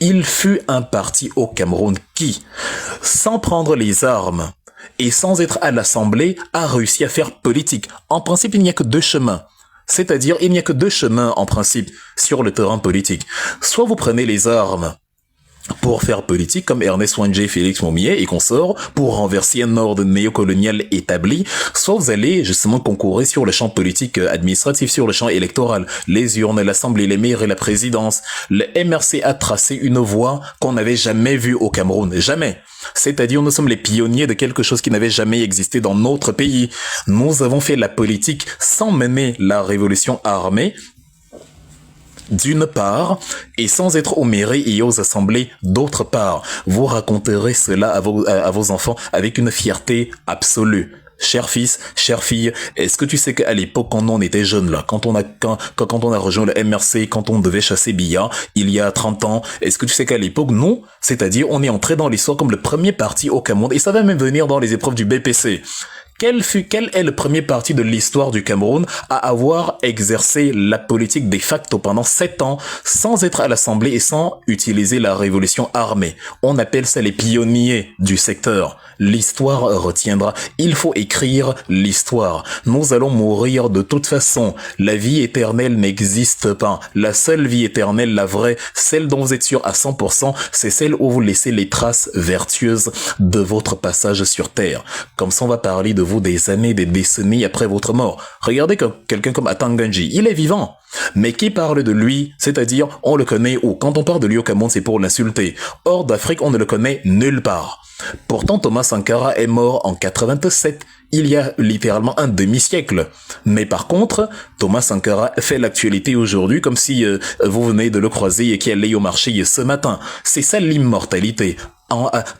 Il fut un parti au Cameroun qui, sans prendre les armes et sans être à l'Assemblée, a réussi à faire politique. En principe, il n'y a que deux chemins. C'est-à-dire, il n'y a que deux chemins, en principe, sur le terrain politique. Soit vous prenez les armes pour faire politique, comme Ernest Wangé, Félix Momier et consorts, pour renverser un ordre néocolonial établi, soit vous allez justement concourir sur le champ politique administratif, sur le champ électoral, les urnes, l'Assemblée, les maires et la présidence. Le MRC a tracé une voie qu'on n'avait jamais vue au Cameroun, jamais. C'est-à-dire, nous sommes les pionniers de quelque chose qui n'avait jamais existé dans notre pays. Nous avons fait la politique sans mener la révolution armée, d'une part, et sans être aux mairies et aux assemblées d'autre part. Vous raconterez cela à vos enfants avec une fierté absolue. Cher fils, chère fille, est-ce que tu sais qu'à l'époque, quand on était jeune là, quand on a rejoint le MRC, quand on devait chasser Biya, il y a 30 ans, est-ce que tu sais qu'à l'époque, nous, c'est-à-dire, on est entré dans l'histoire comme le premier parti au Cameroun, et ça va même venir dans les épreuves du BPC. Quel est le premier parti de l'histoire du Cameroun à avoir exercé la politique de facto pendant 7 ans sans être à l'Assemblée et sans utiliser la révolution armée? On appelle ça les pionniers du secteur. L'histoire retiendra. Il faut écrire l'histoire. Nous allons mourir de toute façon. La vie éternelle n'existe pas. La seule vie éternelle, la vraie, celle dont vous êtes sûr à 100%, c'est celle où vous laissez les traces vertueuses de votre passage sur Terre. Comme ça, on va parler de vous des années, des décennies après votre mort. Regardez quelqu'un comme Atanganji, il est vivant. Mais qui parle de lui, c'est-à-dire on le connaît où? Quand on parle de lui au Cameroun, c'est pour l'insulter. Hors d'Afrique, on ne le connaît nulle part. Pourtant, Thomas Sankara est mort en 87, il y a littéralement un demi-siècle. Mais par contre, Thomas Sankara fait l'actualité aujourd'hui comme si vous venez de le croiser et qui allait au marché ce matin. C'est ça l'immortalité.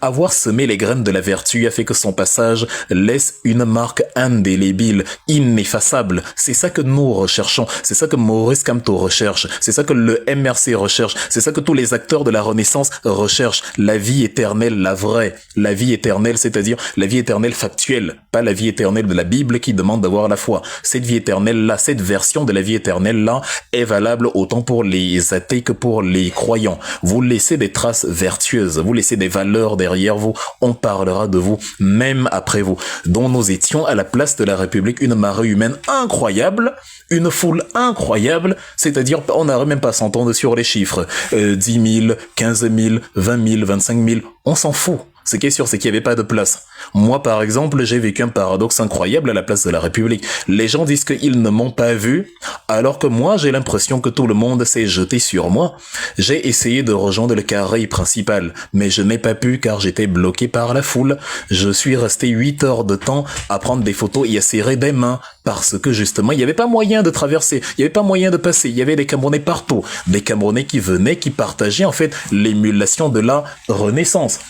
Avoir semé les graines de la vertu a fait que son passage laisse une marque indélébile, ineffaçable. C'est ça que nous recherchons, c'est ça que Maurice Kamto recherche, c'est ça que le MRC recherche, c'est ça que tous les acteurs de la Renaissance recherchent. La vie éternelle, la vraie, la vie éternelle, c'est-à-dire la vie éternelle factuelle, pas la vie éternelle de la Bible qui demande d'avoir la foi. Cette vie éternelle-là, cette version de la vie éternelle-là est valable autant pour les athées que pour les croyants. Vous laissez des traces vertueuses, vous laissez des valeurs derrière vous, on parlera de vous même après vous. Donc nous étions à la place de la République une marée humaine incroyable, une foule incroyable, c'est-à-dire on n'aurait même pas à s'entendre sur les chiffres. 10 000, 15 000, 20 000, 25 000, on s'en fout. Ce qui est sûr, c'est qu'il n'y avait pas de place. Moi, par exemple, j'ai vécu un paradoxe incroyable à la place de la République. Les gens disent qu'ils ne m'ont pas vu, alors que moi, j'ai l'impression que tout le monde s'est jeté sur moi. J'ai essayé de rejoindre le carré principal, mais je n'ai pas pu car j'étais bloqué par la foule. Je suis resté 8 heures de temps à prendre des photos et à serrer des mains, parce que justement, il n'y avait pas moyen de traverser, il n'y avait pas moyen de passer, il y avait des Camerounais partout, des Camerounais qui venaient, qui partageaient en fait l'émulation de la Renaissance.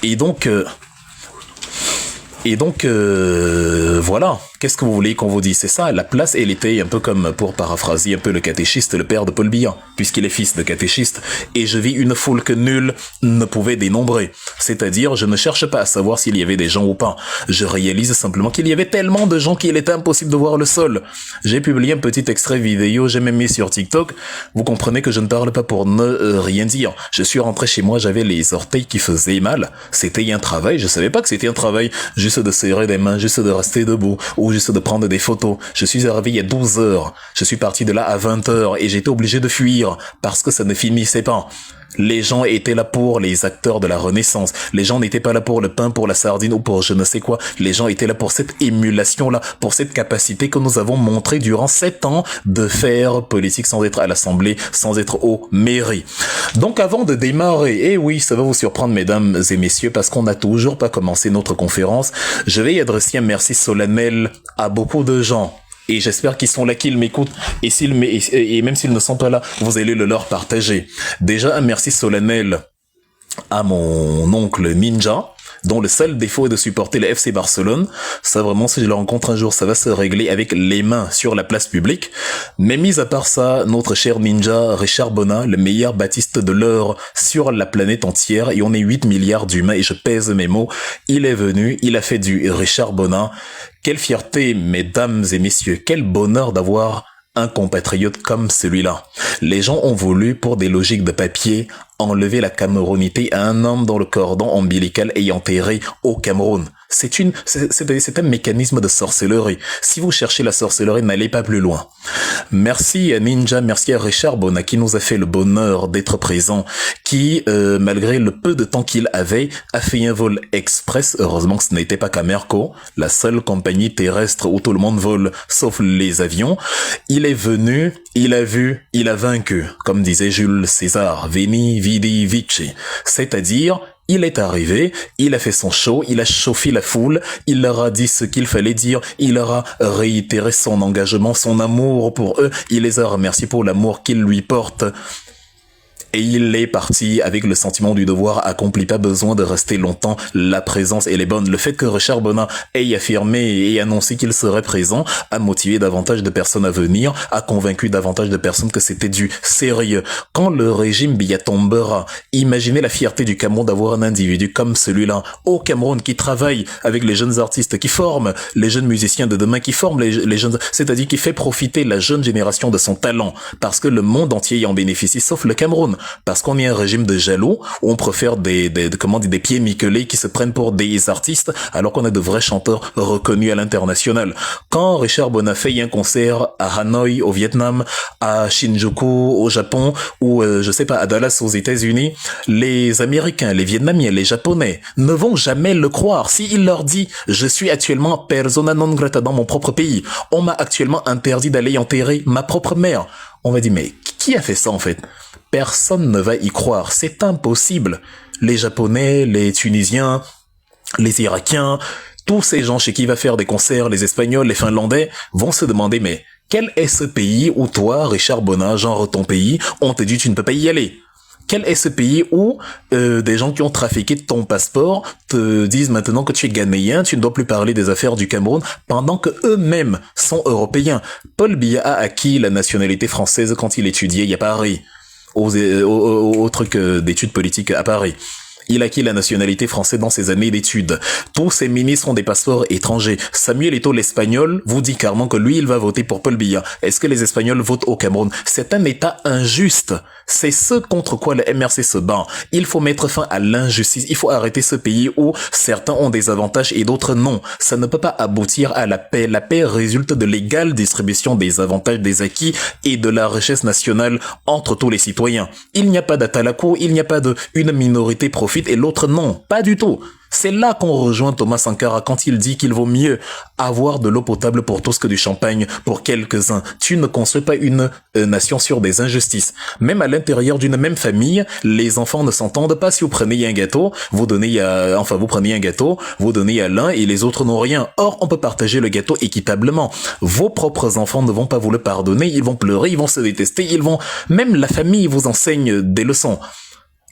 Et donc, voilà. Qu'est-ce que vous voulez qu'on vous dise? C'est ça, la place, elle était un peu comme, pour paraphraser un peu le catéchiste, le père de Paul Biya, puisqu'il est fils de catéchiste, et je vis une foule que nul ne pouvait dénombrer. C'est-à-dire, je ne cherche pas à savoir s'il y avait des gens ou pas. Je réalise simplement qu'il y avait tellement de gens qu'il était impossible de voir le sol. J'ai publié un petit extrait vidéo, j'ai même mis sur TikTok. Vous comprenez que je ne parle pas pour ne rien dire. Je suis rentré chez moi, j'avais les orteils qui faisaient mal. C'était un travail, je savais pas que c'était un travail, juste de serrer des mains, juste de rester debout, ou juste de prendre des photos. Je suis arrivé il y a 12 heures. Je suis parti de là à 20 heures et j'étais obligé de fuir parce que ça ne finissait pas. Les gens étaient là pour les acteurs de la Renaissance. Les gens n'étaient pas là pour le pain, pour la sardine ou pour je ne sais quoi. Les gens étaient là pour cette émulation-là, pour cette capacité que nous avons montré durant 7 ans de faire politique sans être à l'Assemblée, sans être aux mairies. Donc avant de démarrer, et oui, ça va vous surprendre mesdames et messieurs, parce qu'on n'a toujours pas commencé notre conférence, je vais y adresser un merci solennel à beaucoup de gens. Et j'espère qu'ils sont là, qu'ils m'écoutent. Et même s'ils ne sont pas là, vous allez le leur partager. Déjà, un merci solennel à mon oncle Ninja, dont le seul défaut est de supporter le FC Barcelone. Ça vraiment, si je le rencontre un jour, ça va se régler avec les mains sur la place publique. Mais mis à part ça, notre cher ninja Richard Bona, le meilleur baptiste de l'heure sur la planète entière, et on est 8 milliards d'humains, et je pèse mes mots, il est venu, il a fait du Richard Bona. Quelle fierté, mesdames et messieurs, quel bonheur d'avoir un compatriote comme celui-là. Les gens ont voulu, pour des logiques de papier, enlever la camerounité à un homme dont le cordon ombilical est enterré au Cameroun. C'est un mécanisme de sorcellerie. Si vous cherchez la sorcellerie, n'allez pas plus loin. Merci à Ninja, merci à Richard Bona qui nous a fait le bonheur d'être présent, qui, malgré le peu de temps qu'il avait, a fait un vol express. Heureusement que ce n'était pas Camerco, la seule compagnie terrestre où tout le monde vole, sauf les avions. Il est venu, il a vu, il a vaincu, comme disait Jules César, Veni, Vidi, Vici. C'est-à-dire, il est arrivé, il a fait son show, il a chauffé la foule, il leur a dit ce qu'il fallait dire, il leur a réitéré son engagement, son amour pour eux, il les a remerciés pour l'amour qu'ils lui portent. Et il est parti avec le sentiment du devoir accompli, pas besoin de rester longtemps, la présence elle est bonne. Le fait que Richard Bona ait affirmé et annoncé qu'il serait présent a motivé davantage de personnes à venir, a convaincu davantage de personnes que c'était du sérieux. Quand le régime Biya tombera, imaginez la fierté du Cameroun d'avoir un individu comme celui-là au Cameroun qui travaille avec les jeunes artistes, qui forment les jeunes musiciens de demain, qui forment les jeunes, c'est-à-dire qui fait profiter la jeune génération de son talent, parce que le monde entier y en bénéficie, sauf le Cameroun. Parce qu'on est un régime de jaloux où on préfère des pieds miquelés qui se prennent pour des artistes alors qu'on a de vrais chanteurs reconnus à l'international. Quand Richard Bona fait un concert à Hanoï au Vietnam, à Shinjuku au Japon ou je sais pas à Dallas aux États-Unis, les Américains, les Vietnamiens, les Japonais ne vont jamais le croire. S'il leur dit je suis actuellement persona non grata dans mon propre pays, on m'a actuellement interdit d'aller enterrer ma propre mère, on va dire mais qui a fait ça en fait? Personne ne va y croire, c'est impossible. Les Japonais, les Tunisiens, les Irakiens, tous ces gens chez qui il va faire des concerts, les Espagnols, les Finlandais, vont se demander mais quel est ce pays où toi, Richard Bona, genre ton pays, on te dit tu ne peux pas y aller? Quel est ce pays où des gens qui ont trafiqué ton passeport te disent maintenant que tu es ghanéen, tu ne dois plus parler des affaires du Cameroun, pendant que eux-mêmes sont européens? Paul Biya a acquis la nationalité française quand il étudiait à Paris, au truc d'études politiques à Paris. Il acquit la nationalité française dans ses années d'études. Tous ses ministres ont des passeports étrangers. Samuel Eto'o, l'espagnol, vous dit clairement que lui, il va voter pour Paul Biya. Est-ce que les Espagnols votent au Cameroun? C'est un État injuste. C'est ce contre quoi le MRC se bat. Il faut mettre fin à l'injustice. Il faut arrêter ce pays où certains ont des avantages et d'autres non. Ça ne peut pas aboutir à la paix. La paix résulte de l'égale distribution des avantages, des acquis et de la richesse nationale entre tous les citoyens. Il n'y a pas d'atalakou, il n'y a pas une minorité profite profite et l'autre non. Pas du tout. C'est là qu'on rejoint Thomas Sankara quand il dit qu'il vaut mieux avoir de l'eau potable pour tous que du champagne pour quelques-uns. Tu ne construis pas une nation sur des injustices. Même à l'intérieur d'une même famille, les enfants ne s'entendent pas. Si vous prenez un gâteau, vous prenez un gâteau, vous donnez à l'un et les autres n'ont rien. Or, on peut partager le gâteau équitablement. Vos propres enfants ne vont pas vous le pardonner, ils vont pleurer, ils vont se détester, même la famille vous enseigne des leçons.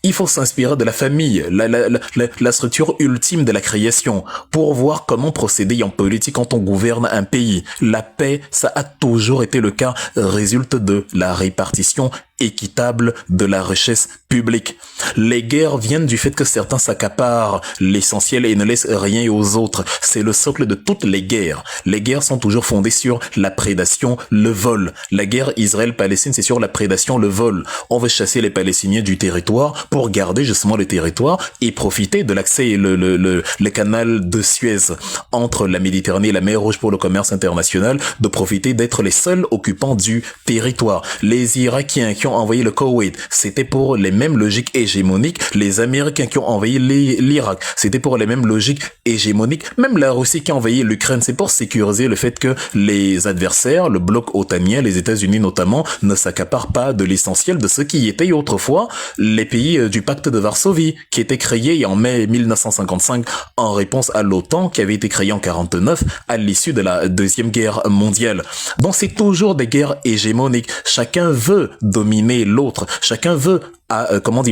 Il faut s'inspirer de la famille, la structure ultime de la création, pour voir comment procéder en politique quand on gouverne un pays. La paix, ça a toujours été le cas, résulte de la répartition équitable de la richesse publique. Les guerres viennent du fait que certains s'accaparent l'essentiel et ne laissent rien aux autres. C'est le socle de toutes les guerres. Les guerres sont toujours fondées sur la prédation, le vol. La guerre Israël-Palestine, c'est sur la prédation, le vol. On veut chasser les Palestiniens du territoire pour garder justement le territoire et profiter de l'accès et le canal de Suez entre la Méditerranée et la mer Rouge pour le commerce international, de profiter d'être les seuls occupants du territoire. Les Irakiens qui ont envahi le Koweït, c'était pour les mêmes logiques hégémoniques. Les Américains qui ont envahi l'Irak, c'était pour les mêmes logiques hégémoniques. Même la Russie qui a envahi l'Ukraine, c'est pour sécuriser le fait que les adversaires, le bloc otanien, les États-Unis notamment, ne s'accaparent pas de l'essentiel de ce qui était autrefois les pays du pacte de Varsovie, qui était créé en mai 1955 en réponse à l'OTAN, qui avait été créé en 49 à l'issue de la Deuxième Guerre mondiale. Donc c'est toujours des guerres hégémoniques. Chacun veut dominer l'autre. Chacun veut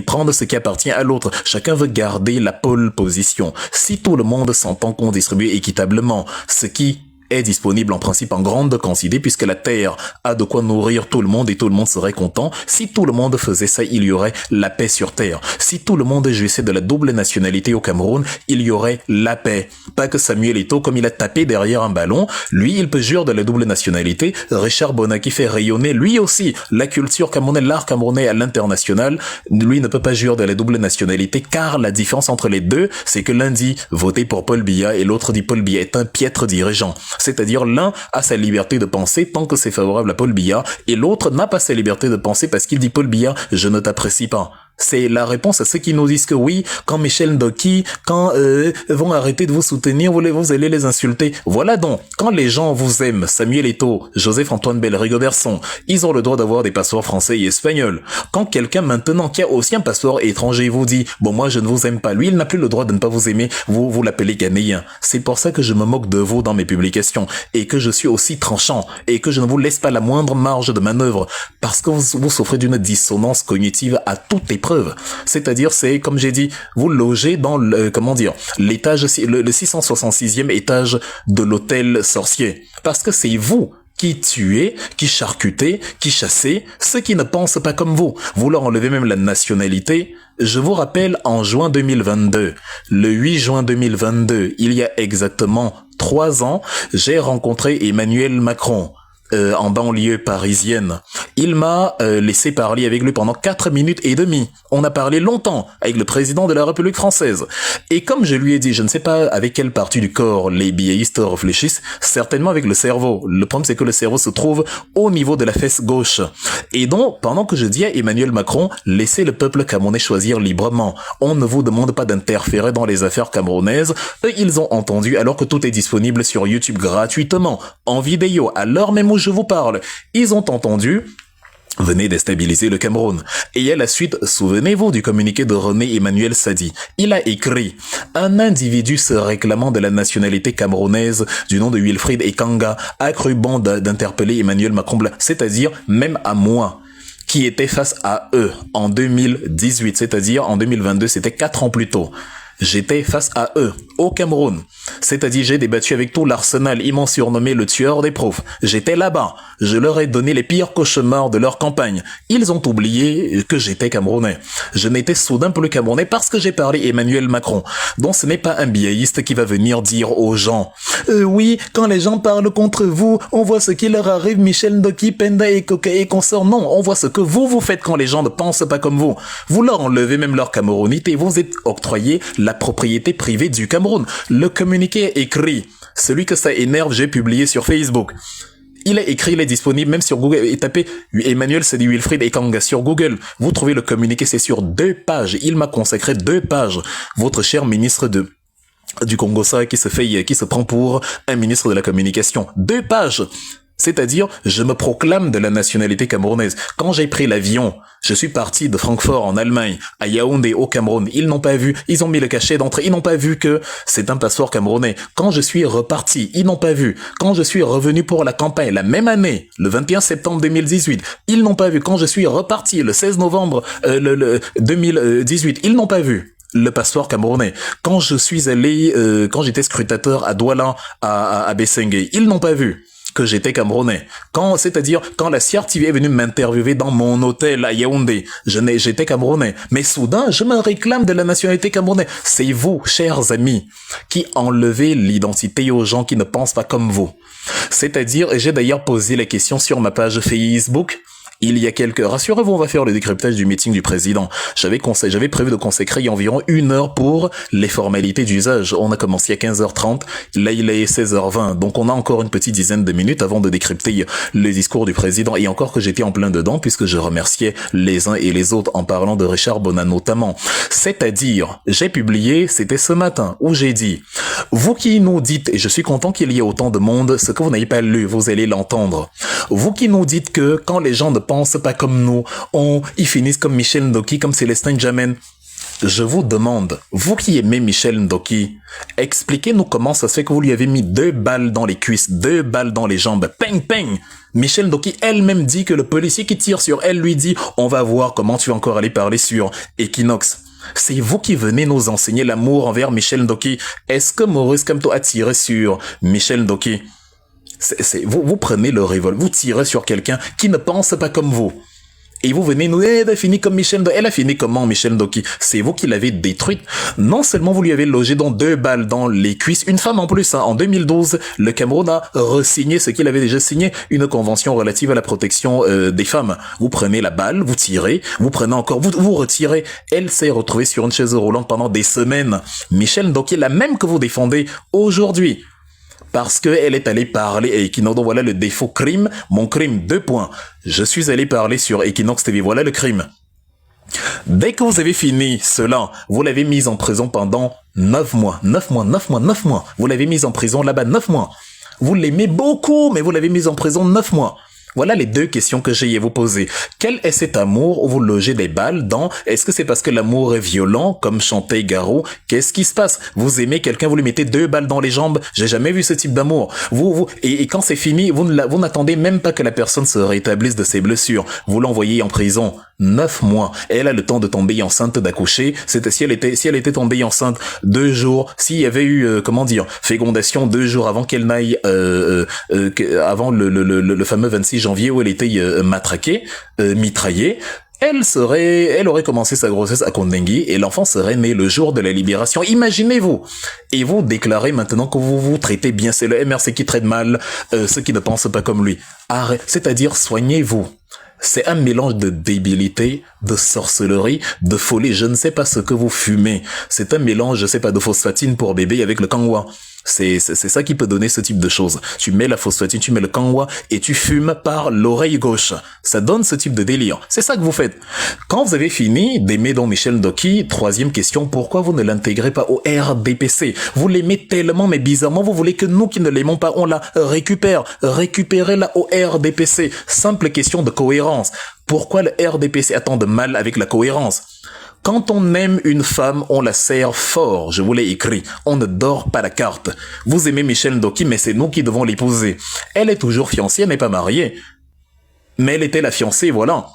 prendre ce qui appartient à l'autre. Chacun veut garder la pole position. Si tout le monde s'entend qu'on distribue équitablement, ce qui est disponible en principe en grande quantité puisque la terre a de quoi nourrir tout le monde et tout le monde serait content. Si tout le monde faisait ça, il y aurait la paix sur terre. Si tout le monde jouissait de la double nationalité au Cameroun, il y aurait la paix. Pas que Samuel Eto'o, comme il a tapé derrière un ballon, lui, il peut jouir de la double nationalité. Richard Bonaki fait rayonner lui aussi la culture camerounaise, l'art camerounais à l'international. Lui ne peut pas jouir de la double nationalité car la différence entre les deux, c'est que l'un dit voter pour Paul Biya et l'autre dit Paul Biya est un piètre dirigeant. C'est-à-dire l'un a sa liberté de penser tant que c'est favorable à Paul Biya et l'autre n'a pas sa liberté de penser parce qu'il dit Paul Biya, je ne t'apprécie pas. C'est la réponse à ceux qui nous disent que oui, quand Michel Ndoki, quand vont arrêter de vous soutenir, vous allez les insulter. Voilà donc, quand les gens vous aiment, Samuel Eto'o, Joseph-Antoine Bell, Rigobertson, ils ont le droit d'avoir des passeports français et espagnols. Quand quelqu'un maintenant qui a aussi un passeport étranger vous dit « Bon, moi je ne vous aime pas », lui il n'a plus le droit de ne pas vous aimer, vous l'appelez ghanéen. C'est pour ça que je me moque de vous dans mes publications et que je suis aussi tranchant et que je ne vous laisse pas la moindre marge de manœuvre parce que vous souffrez d'une dissonance cognitive à toute épreuve. C'est-à-dire, c'est, comme j'ai dit, vous logez dans l'étage, le 666e étage de l'hôtel sorcier. Parce que c'est vous qui tuez, qui charcutez, qui chassez ceux qui ne pensent pas comme vous. Vous leur enlevez même la nationalité. Je vous rappelle, en juin 2022, le 8 juin 2022, il y a exactement 3 ans, j'ai rencontré Emmanuel Macron. En banlieue parisienne. Il m'a laissé parler avec lui pendant 4 minutes et demie. On a parlé longtemps avec le président de la République française. Et comme je lui ai dit, je ne sais pas avec quelle partie du corps les biéistes réfléchissent, certainement avec le cerveau. Le problème, c'est que le cerveau se trouve au niveau de la fesse gauche. Et donc, pendant que je dis à Emmanuel Macron, laissez le peuple camerounais choisir librement. On ne vous demande pas d'interférer dans les affaires camerounaises. Eux, ils ont entendu alors que tout est disponible sur YouTube gratuitement, en vidéo, à l'heure même où je vous parle. Ils ont entendu. Venez déstabiliser le Cameroun. Et à la suite, souvenez-vous du communiqué de René Emmanuel Sadi. Il a écrit « Un individu se réclamant de la nationalité camerounaise du nom de Wilfried Ekanga a cru bon d'interpeller Emmanuel Macron, c'est-à-dire même à moi, qui était face à eux en 2018, c'est-à-dire en 2022, c'était 4 ans plus tôt. J'étais face à eux, au Cameroun. C'est-à-dire, j'ai débattu avec tout l'arsenal. Ils m'ont surnommé le tueur des profs. J'étais là-bas. Je leur ai donné les pires cauchemars de leur campagne. Ils ont oublié que j'étais Camerounais. Je n'étais soudain plus Camerounais parce que j'ai parlé Emmanuel Macron. Donc ce n'est pas un biaïste qui va venir dire aux gens oui, quand les gens parlent contre vous, on voit ce qui leur arrive, Michel Ndoki, Penda et Koka et consorts. Non, on voit ce que vous faites quand les gens ne pensent pas comme vous. Vous leur enlevez même leur camerounité. Vous êtes octroyé la propriété privée du Cameroun. Le communiqué écrit, celui que ça énerve, j'ai publié sur Facebook. Il est écrit, il est disponible, même sur Google. Et tapez Emmanuel Sedi Wilfried Ekanga sur Google. Vous trouvez le communiqué, c'est sur 2 pages. Il m'a consacré 2 pages. Votre cher ministre du Congo-Ça qui se prend pour un ministre de la communication. 2 pages. C'est-à-dire, je me proclame de la nationalité camerounaise. Quand j'ai pris l'avion, je suis parti de Francfort en Allemagne, à Yaoundé au Cameroun. Ils n'ont pas vu, ils ont mis le cachet d'entrée, ils n'ont pas vu que c'est un passeport camerounais. Quand je suis reparti, ils n'ont pas vu. Quand je suis revenu pour la campagne, la même année, le 21 septembre 2018, ils n'ont pas vu. Quand je suis reparti, le 16 novembre 2018, ils n'ont pas vu le passeport camerounais. Quand je suis allé, quand j'étais scrutateur à Douala, à Bessengue, ils n'ont pas vu que j'étais camerounais. C'est-à-dire, quand la CRTV est venue m'interviewer dans mon hôtel à Yaoundé, j'étais camerounais. Mais soudain, je me réclame de la nationalité camerounaise. C'est vous, chers amis, qui enlevez l'identité aux gens qui ne pensent pas comme vous. C'est-à-dire, et j'ai d'ailleurs posé la question sur ma page Facebook, il y a rassurez-vous, on va faire le décryptage du meeting du président. J'avais prévu de consacrer environ 1 heure pour les formalités d'usage. On a commencé à 15h30. Là, il est 16h20. Donc, on a encore une petite dizaine de minutes avant de décrypter le discours du président. Et encore que j'étais en plein dedans puisque je remerciais les uns et les autres en parlant de Richard Bonan notamment. C'est-à-dire, j'ai publié, c'était ce matin, où j'ai dit, vous qui nous dites, et je suis content qu'il y ait autant de monde, ce que vous n'avez pas lu, vous allez l'entendre. Vous qui nous dites que quand les gens ne pensent pas comme nous, ils finissent comme Michel Ndoki, comme Célestin Djamène. Je vous demande, vous qui aimez Michel Ndoki, expliquez-nous comment ça se fait que vous lui avez mis 2 balles dans les cuisses, 2 balles dans les jambes, peng peng. Michel Ndoki elle-même dit que le policier qui tire sur elle lui dit « On va voir comment tu vas encore aller parler sur Equinox ». C'est vous qui venez nous enseigner l'amour envers Michel Ndoki. Est-ce que Maurice Kamto a tiré sur Michel Ndoki? Vous prenez le revolver, vous tirez sur quelqu'un qui ne pense pas comme vous. Et vous venez nous, elle a fini comme Michel Ndoki. Elle a fini comment, Michel Ndoki? C'est vous qui l'avez détruite. Non seulement vous lui avez logé dans 2 balles dans les cuisses, une femme en plus, hein. En 2012, le Cameroun a re-signé ce qu'il avait déjà signé, une convention relative à la protection des femmes. Vous prenez la balle, vous tirez, vous prenez encore, vous retirez. Elle s'est retrouvée sur une chaise roulante pendant des semaines. Michel Ndoki, la même que vous défendez aujourd'hui. Parce qu'elle est allée parler à Equinox. Donc voilà le défaut crime, mon crime, 2 points. Je suis allé parler sur Equinox TV, voilà le crime. Dès que vous avez fini cela, vous l'avez mise en prison pendant 9 mois. 9 mois, 9 mois, 9 mois. Vous l'avez mise en prison là-bas 9 mois. Vous l'aimez beaucoup, mais vous l'avez mise en prison 9 mois. Voilà les 2 questions que j'ai à vous poser. Quel est cet amour où vous logez des balles dans? Est-ce que c'est parce que l'amour est violent, comme chantait Garou? Qu'est-ce qui se passe? Vous aimez quelqu'un, vous lui mettez 2 balles dans les jambes? J'ai jamais vu ce type d'amour. Et quand c'est fini, vous n'attendez même pas que la personne se rétablisse de ses blessures. Vous l'envoyez en prison. 9 mois. Elle a le temps de tomber enceinte, d'accoucher. Si elle était tombée enceinte 2 jours, s'il y avait eu, fécondation 2 jours avant qu'elle n'aille, avant le fameux 26 janvier où elle était matraquée, mitraillée, elle aurait commencé sa grossesse à Kondengui et l'enfant serait né le jour de la libération. Imaginez-vous. Et vous déclarez maintenant que vous vous traitez bien. C'est le MRC qui traite mal ceux qui ne pensent pas comme lui. C'est-à-dire, soignez-vous. C'est un mélange de débilité, de sorcellerie, de folie. Je ne sais pas ce que vous fumez. C'est un mélange, je sais pas, de phosphatine pour bébé avec le kangwa. C'est ça qui peut donner ce type de choses. Tu mets la phosphatine, tu mets le kangwa et tu fumes par l'oreille gauche. Ça donne ce type de délire. C'est ça que vous faites. Quand vous avez fini d'aimer donc Michel Ndoki, 3e question, pourquoi vous ne l'intégrez pas au RDPC? Vous l'aimez tellement, mais bizarrement, vous voulez que nous qui ne l'aimons pas, on la récupère. Récupérez-la au RDPC. Simple question de cohérence. Pourquoi le RDPC a tant de mal avec la cohérence? Quand on aime une femme, on la serre fort, je vous l'ai écrit. On ne dort pas la carte. Vous aimez Michel Ndoki, mais c'est nous qui devons l'épouser. Elle est toujours fiancée, elle n'est pas mariée. Mais elle était la fiancée, voilà.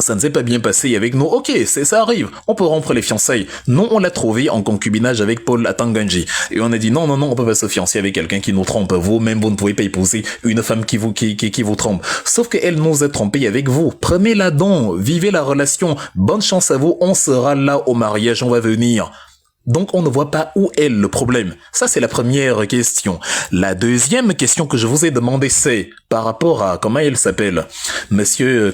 Ça ne s'est pas bien passé avec nous. Ok, ça arrive. On peut rompre les fiançailles. Non, on l'a trouvé en concubinage avec Paul Atanganji. Et on a dit non, on peut pas se fiancer avec quelqu'un qui nous trompe. Vous-même, vous ne pouvez pas épouser une femme qui vous trompe. Sauf qu'elle nous a trompés avec vous. Prenez-la donc. Vivez la relation. Bonne chance à vous. On sera là au mariage. On va venir. Donc, on ne voit pas où est le problème. Ça, c'est la première question. La deuxième question que je vous ai demandé, c'est par rapport à, comment il s'appelle? Monsieur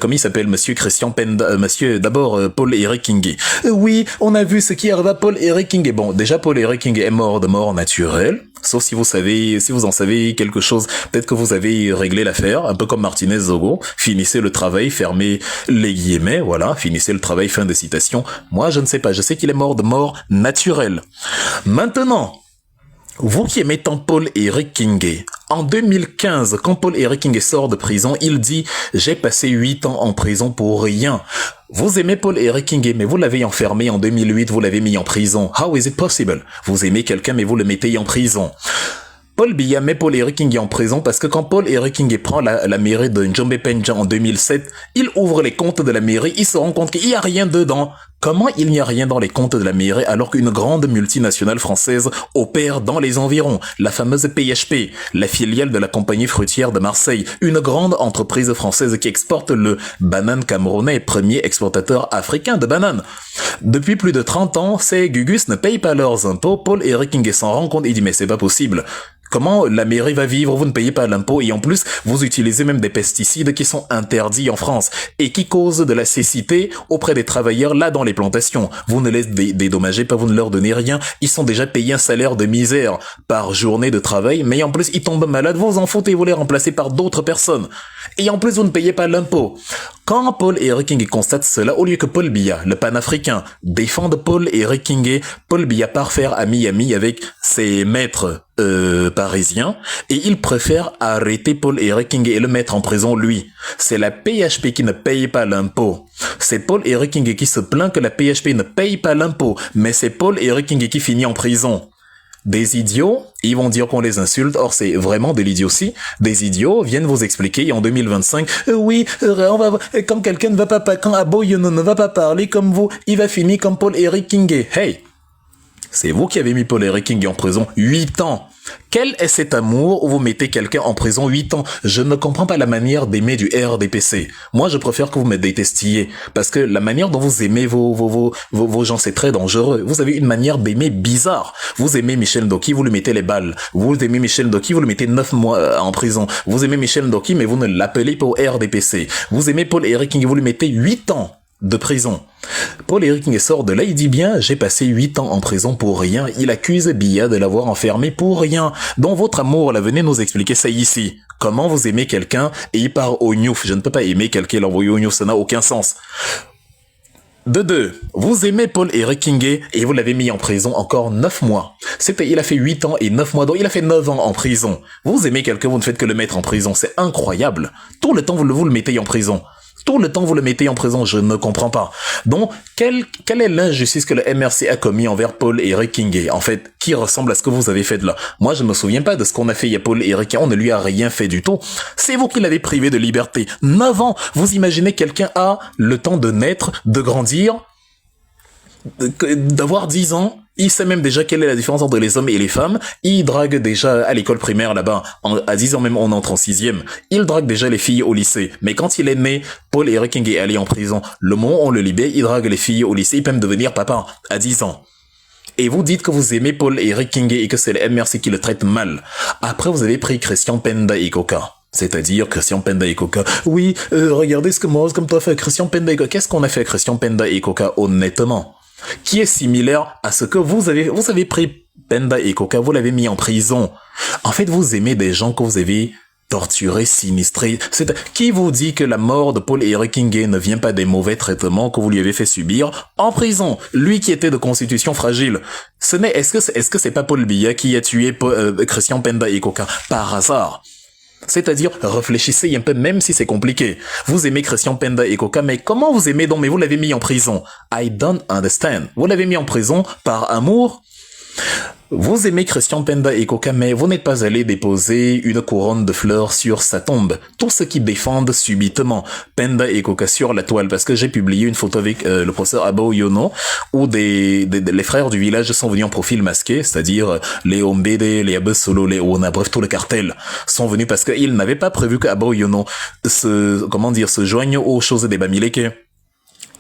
Christian Penda, d'abord, Paul-Éric Kingé. Oui, on a vu ce qui arrive à Paul-Éric Kingé. Bon, déjà, Paul-Éric Kingé est mort de mort naturelle. Sauf si vous en savez quelque chose, peut-être que vous avez réglé l'affaire, un peu comme Martinez Zogo, finissez le travail, fermez les guillemets, voilà, finissez le travail, fin de citation. Moi, je ne sais pas, je sais qu'il est mort de mort naturelle. Maintenant, vous qui aimez tant Paul-Éric Kingé, en 2015, quand Paul-Éric Kingé sort de prison, il dit « J'ai passé 8 ans en prison pour rien ». Vous aimez Paul-Éric Kingé, mais vous l'avez enfermé en 2008, vous l'avez mis en prison. How is it possible? Vous aimez quelqu'un, mais vous le mettez en prison. Paul Biya met Paul-Éric Kingé en prison parce que quand Paul-Éric Kingé prend la mairie de Njombe Penja en 2007, il ouvre les comptes de la mairie, il se rend compte qu'il n'y a rien dedans. Comment il n'y a rien dans les comptes de la mairie alors qu'une grande multinationale française opère dans les environs? La fameuse PHP, la filiale de la compagnie fruitière de Marseille, une grande entreprise française qui exporte le banane camerounais, premier exportateur africain de bananes. Depuis plus de 30 ans, ces Gugus ne payent pas leurs impôts. Paul-Éric Kingé s'en rend compte et dit mais c'est pas possible. Comment la mairie va vivre? Vous ne payez pas l'impôt et en plus, vous utilisez même des pesticides qui sont interdits en France et qui causent de la cécité auprès des travailleurs là dans les plantations. Vous ne les dédommagez pas, vous ne leur donnez rien. Ils sont déjà payés un salaire de misère par journée de travail, mais en plus, ils tombent malades, vous en foutez, vous les remplacez par d'autres personnes. Et en plus, vous ne payez pas l'impôt. Quand Paul-Éric Kingé constate cela, au lieu que Paul Biya, le panafricain, défende Paul-Éric Kingé, Paul Biya part faire ami-ami avec ses maîtres parisiens et il préfère arrêter Paul-Éric Kingé et le mettre en prison lui. C'est la PHP qui ne paye pas l'impôt. C'est Paul-Éric Kingé qui se plaint que la PHP ne paye pas l'impôt, mais c'est Paul-Éric Kingé qui finit en prison. Des idiots, ils vont dire qu'on les insulte, or c'est vraiment de l'idiotie. Des idiots viennent vous expliquer en 2025, oui, on va, quand quelqu'un ne va pas, quand Abo Yono ne va pas parler comme vous, il va finir comme Paul-Éric Kingé. Hey! C'est vous qui avez mis Paul-Éric Kingé en prison 8 ans. Quel est cet amour où vous mettez quelqu'un en prison 8 ans? Je ne comprends pas la manière d'aimer du RDPC. Moi, je préfère que vous me détestiez. Parce que la manière dont vous aimez vos gens, c'est très dangereux. Vous avez une manière d'aimer bizarre. Vous aimez Michel Ndoki, vous lui mettez les balles. Vous aimez Michel Ndoki, vous le mettez 9 mois en prison. Vous aimez Michel Ndoki, mais vous ne l'appelez pas au RDPC. Vous aimez Paul-Éric Kingé, vous lui mettez 8 ans de prison. Paul-Éric Kingé sort de là, il dit bien, j'ai passé 8 ans en prison pour rien. Il accuse Biya de l'avoir enfermé pour rien. Dans votre amour, là, venez nous expliquer ça ici. Comment vous aimez quelqu'un et il part au gnouf. Je ne peux pas aimer quelqu'un et l'envoyer au gnouf, ça n'a aucun sens. De deux, vous aimez Paul-Éric Kingé et vous l'avez mis en prison encore 9 mois. Il a fait 8 ans et 9 mois, donc il a fait 9 ans en prison. Vous aimez quelqu'un, vous ne faites que le mettre en prison, c'est incroyable. Tout le temps, vous le mettez en prison. Tout le temps, vous le mettez en prison, je ne comprends pas. Donc, quelle est l'injustice que le MRC a commis envers Paul-Éric Kingé? En fait, qui ressemble à ce que vous avez fait de là? Moi, je me souviens pas de ce qu'on a fait à Paul-Éric Kingé. On ne lui a rien fait du tout. C'est vous qui l'avez privé de liberté. 9 ans. Vous imaginez quelqu'un a le temps de naître, de grandir, d'avoir 10 ans. Il sait même déjà quelle est la différence entre les hommes et les femmes. Il drague déjà à l'école primaire là-bas. À 10 ans même, on entre en 6e. Il drague déjà les filles au lycée. Mais quand il est né, Paul-Éric Kingé est allé en prison. Le moment où on le libère, il drague les filles au lycée. Il peut même devenir papa à 10 ans. Et vous dites que vous aimez Paul-Éric Kingé et que c'est le MRC qui le traite mal. Après, vous avez pris Christian Penda Ikoka. C'est-à-dire Christian Penda Ikoka. Oui, regardez ce que moi, comme toi fait Christian Penda Ikoka. Qu'est-ce qu'on a fait à Christian Penda Ikoka, honnêtement? Qui est similaire à ce que vous avez pris Penda Ikoka, vous l'avez mis en prison. En fait, vous aimez des gens que vous avez torturés, sinistrés. Qui vous dit que la mort de Paul-Éric Kingé ne vient pas des mauvais traitements que vous lui avez fait subir en prison? Lui qui était de constitution fragile. Est-ce que c'est pas Paul Biya qui a tué Christian Penda Ikoka par hasard? C'est-à-dire, réfléchissez un peu, même si c'est compliqué. Vous aimez Christian Penda Ikoka, mais comment vous aimez donc? Mais vous l'avez mis en prison. I don't understand. Vous l'avez mis en prison par amour? Vous aimez Christian Penda Ikoka, mais vous n'êtes pas allé déposer une couronne de fleurs sur sa tombe. Tous ceux qui défendent subitement Penda Ikoka sur la toile, parce que j'ai publié une photo avec le professeur Abo Yono, où les frères du village sont venus en profil masqué, c'est-à-dire les Ombede, les Abesolo, les Ona, bref, tout le cartel sont venus parce qu'ils n'avaient pas prévu que Abo Yono se joigne aux choses des Bamileke.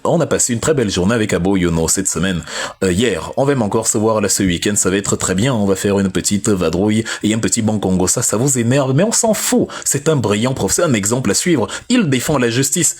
On a passé une très belle journée avec Abo Yono cette semaine. Hier, on va même encore se voir là ce week-end, ça va être très bien, on va faire une petite vadrouille et un petit bon Congo, ça vous énerve, mais on s'en fout. C'est un brillant professeur, un exemple à suivre, il défend la justice.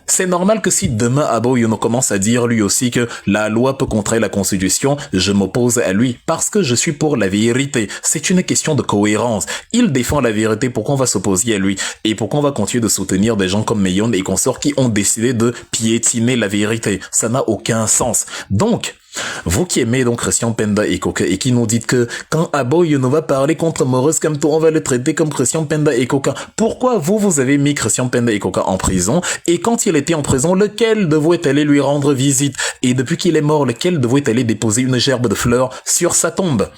C'est normal que si demain Abo Yono commence à dire lui aussi que la loi peut contrer la constitution, je m'oppose à lui parce que je suis pour la vérité. C'est une question de cohérence. Il défend la vérité, pourquoi on va s'opposer à lui? Et pourquoi on va continuer de soutenir des gens comme Meyon et consorts qui ont décidé de piétiner la vérité? Ça n'a aucun sens. Donc, vous qui aimez donc Christian Penda et Coca et qui nous dites que quand Abo Yono va parler contre Maurice Kamto, on va le traiter comme Christian Penda et Coca. Pourquoi vous avez mis Christian Penda et Coca en prison? Et quand il était en prison, lequel de vous est allé lui rendre visite? Et depuis qu'il est mort, lequel de vous est allé déposer une gerbe de fleurs sur sa tombe?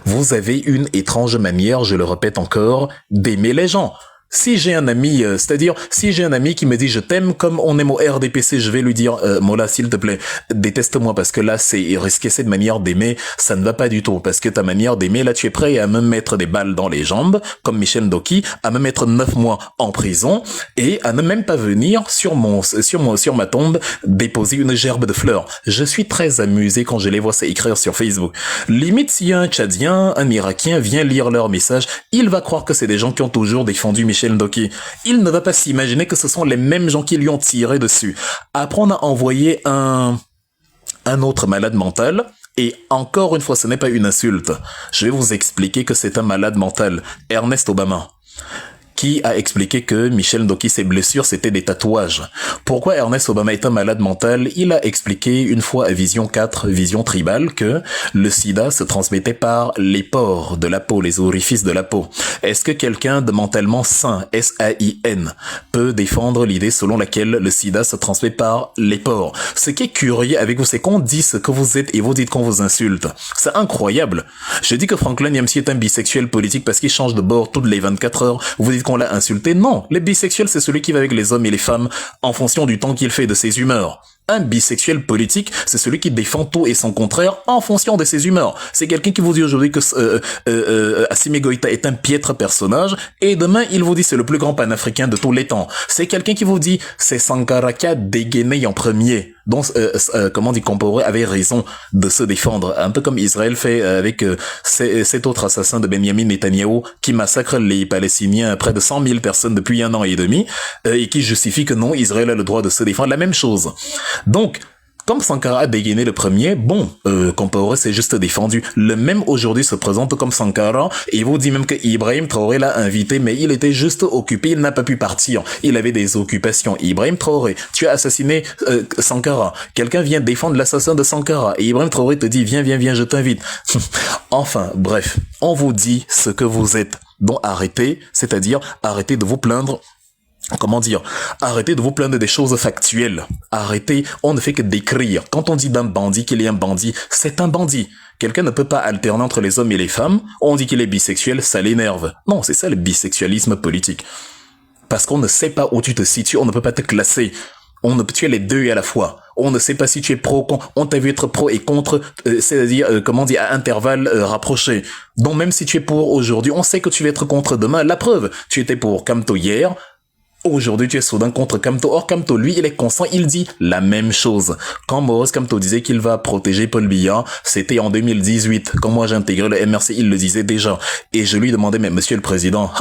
Vous avez une étrange manière, je le répète encore, d'aimer les gens. Si j'ai un ami, c'est-à-dire, si j'ai un ami qui me dit je t'aime comme on aime au RDPC, je vais lui dire, Mola, s'il te plaît, déteste-moi parce que là, c'est risquer cette manière d'aimer, ça ne va pas du tout. Parce que ta manière d'aimer, là, tu es prêt à me mettre des balles dans les jambes, comme Michel Ndoki, à me mettre 9 mois en prison et à ne même pas venir sur ma tombe déposer une gerbe de fleurs. Je suis très amusé quand je les vois s'écrire sur Facebook. Limite, si un Tchadien, un Irakien vient lire leur message, il va croire que c'est des gens qui ont toujours défendu Michel Ndoki. Il ne va pas s'imaginer que ce sont les mêmes gens qui lui ont tiré dessus. Après, on a envoyé un autre malade mental. Et encore une fois, ce n'est pas une insulte. Je vais vous expliquer que c'est un malade mental. Ernest Obama, qui a expliqué que Michel Ndoki, ses blessures, c'était des tatouages. Pourquoi Ernest Obama est un malade mental? Il a expliqué une fois à Vision 4, Vision Tribal, que le sida se transmettait par les pores de la peau, les orifices de la peau. Est-ce que quelqu'un de mentalement sain, S-A-I-N, peut défendre l'idée selon laquelle le sida se transmet par les pores? Ce qui est curieux avec vous, c'est qu'on dit ce que vous êtes et vous dites qu'on vous insulte. C'est incroyable. Je dis que Franklin Nyamsi est un bisexuel politique parce qu'il change de bord toutes les 24 heures. Vous dites qu'on l'a insulté. Non, le bisexuel, c'est celui qui va avec les hommes et les femmes en fonction du temps qu'il fait, de ses humeurs. Un bisexuel politique, c'est celui qui défend tout et son contraire en fonction de ses humeurs. C'est quelqu'un qui vous dit aujourd'hui que Assimi Goïta est un piètre personnage et demain il vous dit c'est le plus grand panafricain de tous les temps. C'est quelqu'un qui vous dit c'est Sankara qui a dégainé en premier. Donc, Compaoré avait raison de se défendre. Un peu comme Israël fait avec cet autre assassin de Benjamin Netanyahou qui massacre les Palestiniens, près de 100 000 personnes depuis 1 an et demi, et qui justifie que non, Israël a le droit de se défendre. La même chose. Donc, comme Sankara a dégainé le premier, Compaoré s'est juste défendu. Le même aujourd'hui se présente comme Sankara et il vous dit même que Ibrahim Traoré l'a invité, mais il était juste occupé, il n'a pas pu partir. Il avait des occupations. Ibrahim Traoré, tu as assassiné Sankara. Quelqu'un vient défendre l'assassin de Sankara et Ibrahim Traoré te dit viens, je t'invite. Enfin, bref, on vous dit ce que vous êtes. Donc arrêtez, c'est-à-dire arrêtez de vous plaindre. Arrêtez de vous plaindre des choses factuelles. Arrêtez, on ne fait que décrire. Quand on dit d'un bandit qu'il est un bandit, c'est un bandit. Quelqu'un ne peut pas alterner entre les hommes et les femmes. On dit qu'il est bisexuel, ça l'énerve. Non, c'est ça le bisexualisme politique. Parce qu'on ne sait pas où tu te situes, on ne peut pas te classer. Tu es les deux à la fois. On ne sait pas si tu es pro, on t'a vu être pro et contre, c'est-à-dire, à intervalles rapprochés. Donc même si tu es pour aujourd'hui, on sait que tu vas être contre demain. La preuve, tu étais pour Kamto hier. Aujourd'hui, tu es soudain contre Kamto. Or, Kamto, lui, il est constant, il dit la même chose. Quand Maurice Kamto disait qu'il va protéger Paul Biya, c'était en 2018. Quand moi j'ai intégré le MRC, il le disait déjà. Et je lui demandais, mais monsieur le président,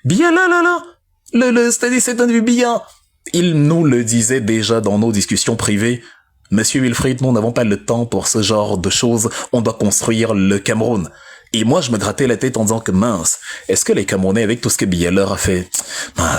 Biya là, c'est-à-dire cet individu Biya. Il nous le disait déjà dans nos discussions privées. Monsieur Wilfried, nous n'avons pas le temps pour ce genre de choses. On doit construire le Cameroun. Et moi, je me grattais la tête en disant que mince, est-ce que les Camerounais, avec tout ce que Biya leur a fait,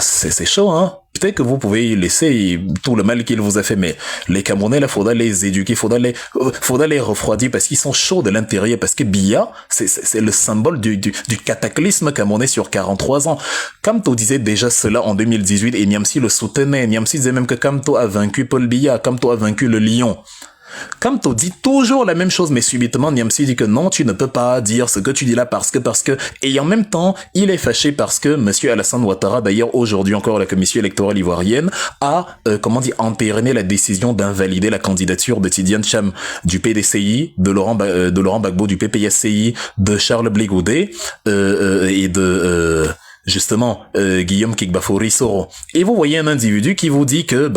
c'est chaud, hein? Peut-être que vous pouvez laisser tout le mal qu'il vous a fait, mais les Camerounais, là, faudra les éduquer, faudra les refroidir parce qu'ils sont chauds de l'intérieur, parce que Biya, c'est le symbole du cataclysme camerounais sur 43 ans. Kamto disait déjà cela en 2018 et Nyamsi le soutenait. Nyamsi disait même que Kamto a vaincu Paul Biya, Kamto a vaincu le lion. Kamto dit toujours la même chose, mais subitement, Nyamsi dit que non, tu ne peux pas dire ce que tu dis là parce que, et en même temps, il est fâché parce que monsieur Alassane Ouattara, d'ailleurs, aujourd'hui encore, la commission électorale ivoirienne, a, entériné la décision d'invalider la candidature de Tidiane Cham du PDCI, de Laurent Gbagbo du PPSCI, de Charles Blé Goudé, et de, justement Guillaume Kikbafori Soro. Et vous voyez un individu qui vous dit que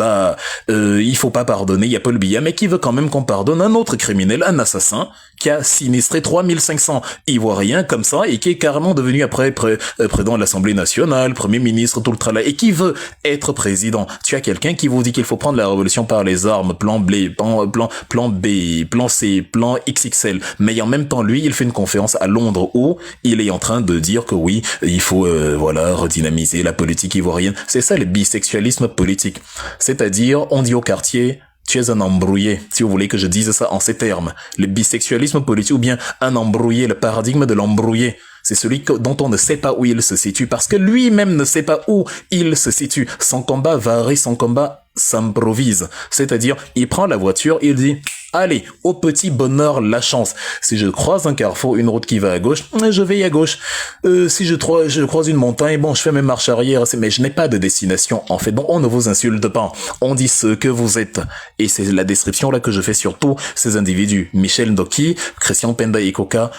il faut pas pardonner, il y a Paul Biya, mais qui veut quand même qu'on pardonne un autre criminel, un assassin, qui a sinistré 3500 Ivoiriens comme ça, et qui est carrément devenu après président de l'Assemblée nationale, premier ministre, tout le tralala, et qui veut être président. Tu as quelqu'un qui vous dit qu'il faut prendre la révolution par les armes, plan B, plan C, plan XXL, mais en même temps, lui, il fait une conférence à Londres où il est en train de dire que oui, il faut redynamiser la politique ivoirienne. C'est ça le bisexualisme politique. C'est-à-dire, on dit au quartier, tu es un embrouillé, si vous voulez que je dise ça en ces termes. Le bisexualisme politique, ou bien un embrouillé, le paradigme de l'embrouillé. C'est celui dont on ne sait pas où il se situe, parce que lui-même ne sait pas où il se situe. Son combat varie, son combat s'improvise. C'est-à-dire, il prend la voiture, il dit... Allez, au petit bonheur, la chance. Si je croise un carrefour, une route qui va à gauche, je vais à gauche. Si je croise une montagne, bon, je fais mes marches arrière, mais je n'ai pas de destination. En fait, donc on ne vous insulte pas. On dit ce que vous êtes. Et c'est la description là que je fais sur tous ces individus. Michel Ndoki, Christian Penda Ikoka,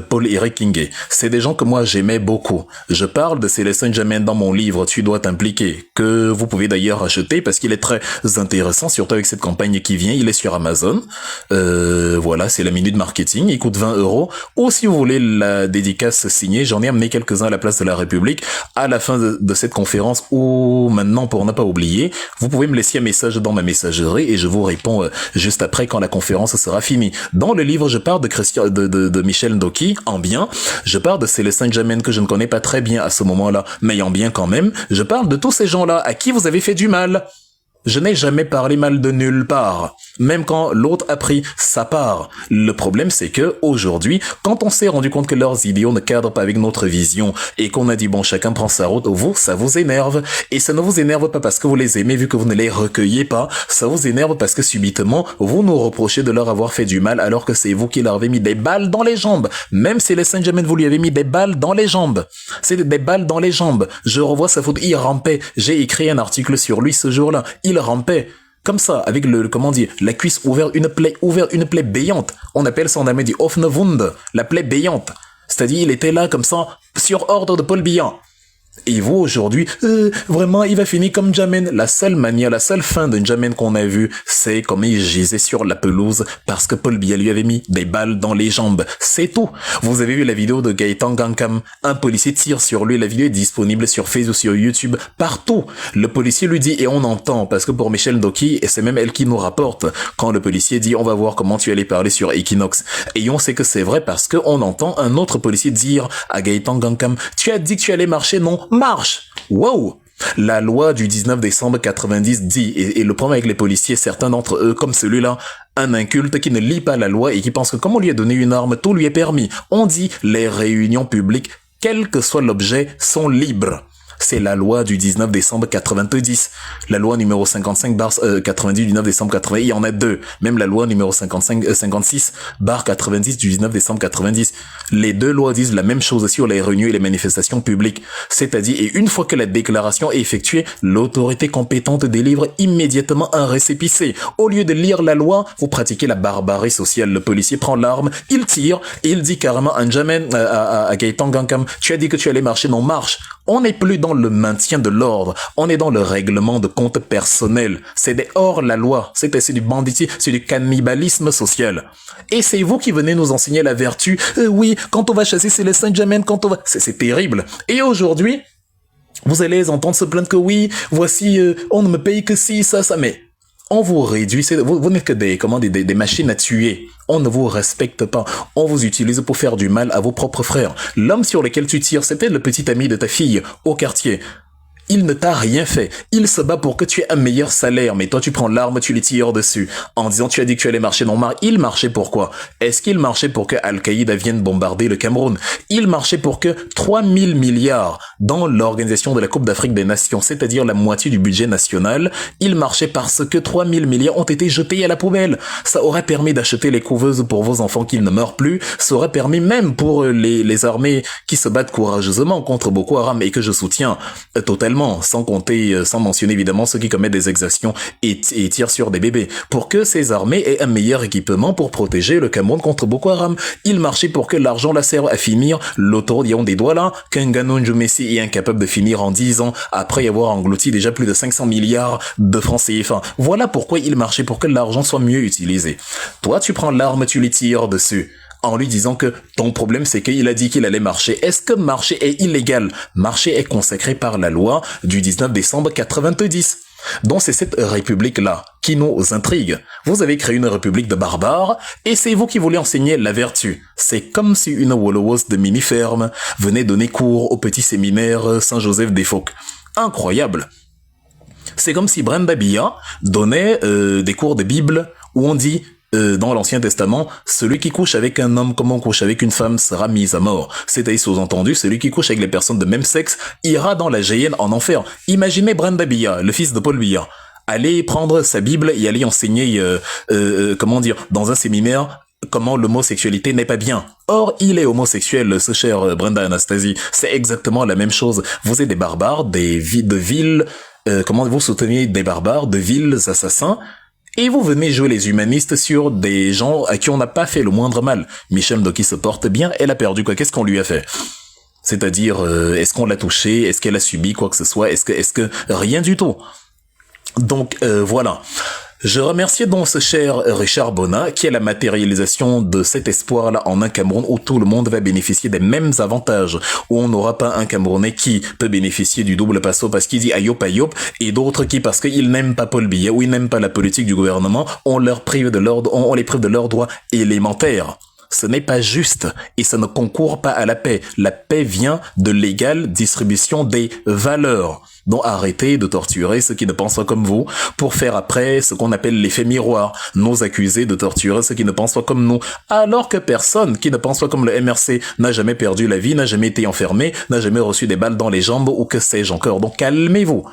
Paul-Éric Kingé. C'est des gens que moi j'aimais beaucoup. Je parle de Célestin Jamin dans mon livre Tu dois t'impliquer, que vous pouvez d'ailleurs acheter parce qu'il est très intéressant, surtout avec cette campagne qui vient. Il est sur Amazon. Voilà, c'est la minute marketing. Il coûte 20 €. Ou si vous voulez la dédicace signée, j'en ai amené quelques-uns à la place de la République à la fin de cette conférence, ou maintenant, pour ne pas oublier, vous pouvez me laisser un message dans ma messagerie et je vous réponds juste après quand la conférence sera finie. Dans le livre, je parle de Michel Ndoki, en bien. Je parle de Célestin Jamin, que je ne connais pas très bien à ce moment-là, mais en bien quand même. Je parle de tous ces gens-là à qui vous avez fait du mal. Je n'ai jamais parlé mal de nulle part, même quand l'autre a pris sa part. Le problème, c'est que aujourd'hui, quand on s'est rendu compte que leurs idéaux ne cadrent pas avec notre vision et qu'on a dit bon, chacun prend sa route, ça vous énerve. Et ça ne vous énerve pas parce que vous les aimez vu que vous ne les recueillez pas. Ça vous énerve parce que subitement, vous nous reprochez de leur avoir fait du mal alors que c'est vous qui leur avez mis des balles dans les jambes. Même si les Saint-Germain vous lui avez mis des balles dans les jambes. C'est des balles dans les jambes. Je revois sa photo, il rampait. J'ai écrit un article sur lui ce jour-là. Il rampait comme ça, avec la cuisse ouverte, une plaie béante. On appelle ça en allemand die offene Wunde, la plaie béante. C'est-à-dire, il était là comme ça, sur ordre de Paul Biya. Et vous, aujourd'hui, vraiment, il va finir comme Jamin. La seule manière, la seule fin de Jamin qu'on a vu, c'est comme il gisait sur la pelouse parce que Paul Biya lui avait mis des balles dans les jambes. C'est tout. Vous avez vu la vidéo de Gaëtan Gankam. Un policier tire sur lui. La vidéo est disponible sur Facebook, sur YouTube, partout. Le policier lui dit, et on entend, parce que pour Michel Ndoki, et c'est même elle qui nous rapporte, quand le policier dit, on va voir comment tu allais parler sur Equinox. Et on sait que c'est vrai parce que on entend un autre policier dire à Gaëtan Gankam, tu as dit que tu allais marcher, non? Marche! Wow! La loi du 19 décembre 90 dit, et le problème avec les policiers, certains d'entre eux, comme celui-là, un inculte qui ne lit pas la loi et qui pense que comme on lui a donné une arme, tout lui est permis. On dit, les réunions publiques, quel que soit l'objet, sont libres. C'est la loi du 19 décembre 90. La loi numéro 55/90 du 19 décembre 80. Il y en a deux. Même la loi numéro 56/90 du 19 décembre 90. Les deux lois disent la même chose sur les réunions et les manifestations publiques. C'est-à-dire, et une fois que la déclaration est effectuée, l'autorité compétente délivre immédiatement un récépissé. Au lieu de lire la loi, vous pratiquez la barbarie sociale. Le policier prend l'arme, il tire, et il dit carrément à N'Djamène, à Gaëtan Gankam, tu as dit que tu allais marcher, non, marche. On n'est plus dans le maintien de l'ordre, on est dans le règlement de compte personnel. C'est des hors la loi, c'est du banditisme, c'est du cannibalisme social. Et c'est vous qui venez nous enseigner la vertu. Oui, quand on va chasser, c'est les Saint-Germain, quand on va... C'est terrible. Et aujourd'hui, vous allez les entendre se plaindre que oui, voici, on ne me paye que si, ça, mais... On vous réduit, vous n'êtes que des machines à tuer. On ne vous respecte pas. On vous utilise pour faire du mal à vos propres frères. L'homme sur lequel tu tires, c'était le petit ami de ta fille au quartier. Il ne t'a rien fait. Il se bat pour que tu aies un meilleur salaire, mais toi tu prends l'arme, tu les tires dessus. En disant tu as dit que tu allais marcher, non, il marchait pourquoi? Est-ce qu'il marchait pour que Al-Qaïda vienne bombarder le Cameroun? Il marchait pour que 3000 milliards dans l'organisation de la Coupe d'Afrique des Nations, c'est-à-dire la moitié du budget national, il marchait parce que 3000 milliards ont été jetés à la poubelle. Ça aurait permis d'acheter les couveuses pour vos enfants qu'ils ne meurent plus. Ça aurait permis même pour les armées qui se battent courageusement contre Boko Haram et que je soutiens totalement. également, sans compter, sans mentionner évidemment ceux qui commettent des exactions et tirent sur des bébés, pour que ces armées aient un meilleur équipement pour protéger le Cameroun contre Boko Haram. Il marchait pour que l'argent la serve à finir l'autoroute Yaoundé Douala, qu'un Ganon Messi est incapable de finir en 10 ans après y avoir englouti déjà plus de 500 milliards de francs CFA. Voilà pourquoi il marchait, pour que l'argent soit mieux utilisé. Toi, tu prends l'arme, tu les tires dessus, en lui disant que ton problème c'est qu'il a dit qu'il allait marcher. Est-ce que marcher est illégal? Marcher est consacré par la loi du 19 décembre 90. Donc c'est cette république-là qui nous intrigue. Vous avez créé une république de barbares et c'est vous qui voulez enseigner la vertu. C'est comme si une Wolowos de mini-ferme venait donner cours au petit séminaire Saint-Joseph des Phoques. Incroyable. C'est comme si Brenda Biya donnait des cours de Bible où on dit dans l'Ancien Testament, celui qui couche avec un homme comme on couche avec une femme sera mis à mort. C'est-à-dire, sous-entendu, celui qui couche avec les personnes de même sexe ira dans la géhenne en enfer. Imaginez Brenda Biya, le fils de Paul Biya, aller prendre sa Bible et aller enseigner, dans un séminaire comment l'homosexualité n'est pas bien. Or, il est homosexuel, ce cher Brenda Anastasie. C'est exactement la même chose. Vous êtes des barbares, vous soutenez des barbares, de vils assassins, et vous venez jouer les humanistes sur des gens à qui on n'a pas fait le moindre mal. Michel Ndoki se porte bien, elle a perdu quoi? Qu'est-ce qu'on lui a fait? C'est-à-dire, est-ce qu'on l'a touché? Est-ce qu'elle a subi quoi que ce soit? Est-ce que rien du tout? Donc, voilà. Je remercie donc ce cher Richard Bona qui est la matérialisation de cet espoir-là en un Cameroun où tout le monde va bénéficier des mêmes avantages, où on n'aura pas un Camerounais qui peut bénéficier du double passo parce qu'il dit ayop ayop et d'autres qui, parce qu'ils n'aiment pas Paul Biya ou ils n'aiment pas la politique du gouvernement, on les prive de leurs droits élémentaires. Ce n'est pas juste et ça ne concourt pas à la paix. La paix vient de l'égale distribution des valeurs. Donc arrêtez de torturer ceux qui ne pensent pas comme vous pour faire après ce qu'on appelle l'effet miroir, nous accuser de torturer ceux qui ne pensent pas comme nous, alors que personne qui ne pense pas comme le MRC n'a jamais perdu la vie, n'a jamais été enfermé, n'a jamais reçu des balles dans les jambes ou que sais-je encore. Donc calmez-vous.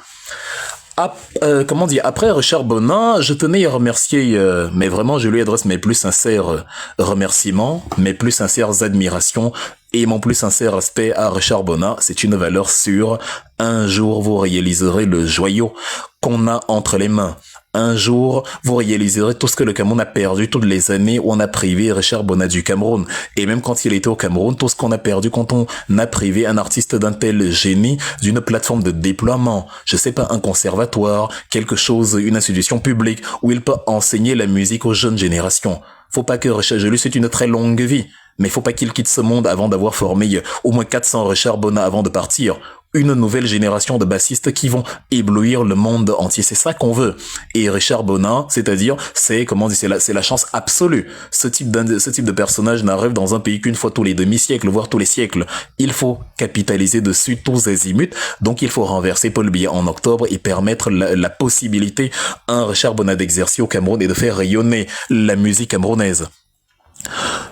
Après Richard Bonin, je tenais à remercier, mais vraiment je lui adresse mes plus sincères remerciements, mes plus sincères admirations et mon plus sincère respect à Richard Bonin. C'est une valeur sûre. Un jour vous réaliserez le joyau qu'on a entre les mains. Un jour, vous réaliserez tout ce que le Cameroun a perdu toutes les années où on a privé Richard Bona du Cameroun. Et même quand il était au Cameroun, tout ce qu'on a perdu quand on a privé un artiste d'un tel génie d'une plateforme de déploiement. Je sais pas, un conservatoire, quelque chose, une institution publique où il peut enseigner la musique aux jeunes générations. Faut pas que Richard, je lui souhaite une très longue vie. Mais faut pas qu'il quitte ce monde avant d'avoir formé au moins 400 Richard Bona avant de partir. Une nouvelle génération de bassistes qui vont éblouir le monde entier. C'est ça qu'on veut. Et Richard Bona, c'est-à-dire, c'est la chance absolue. Ce type de personnage n'arrive dans un pays qu'une fois tous les demi-siècles, voire tous les siècles. Il faut capitaliser dessus tous azimuts. Donc il faut renverser Paul Biya en octobre et permettre la possibilité à un Richard Bona d'exercer au Cameroun et de faire rayonner la musique camerounaise.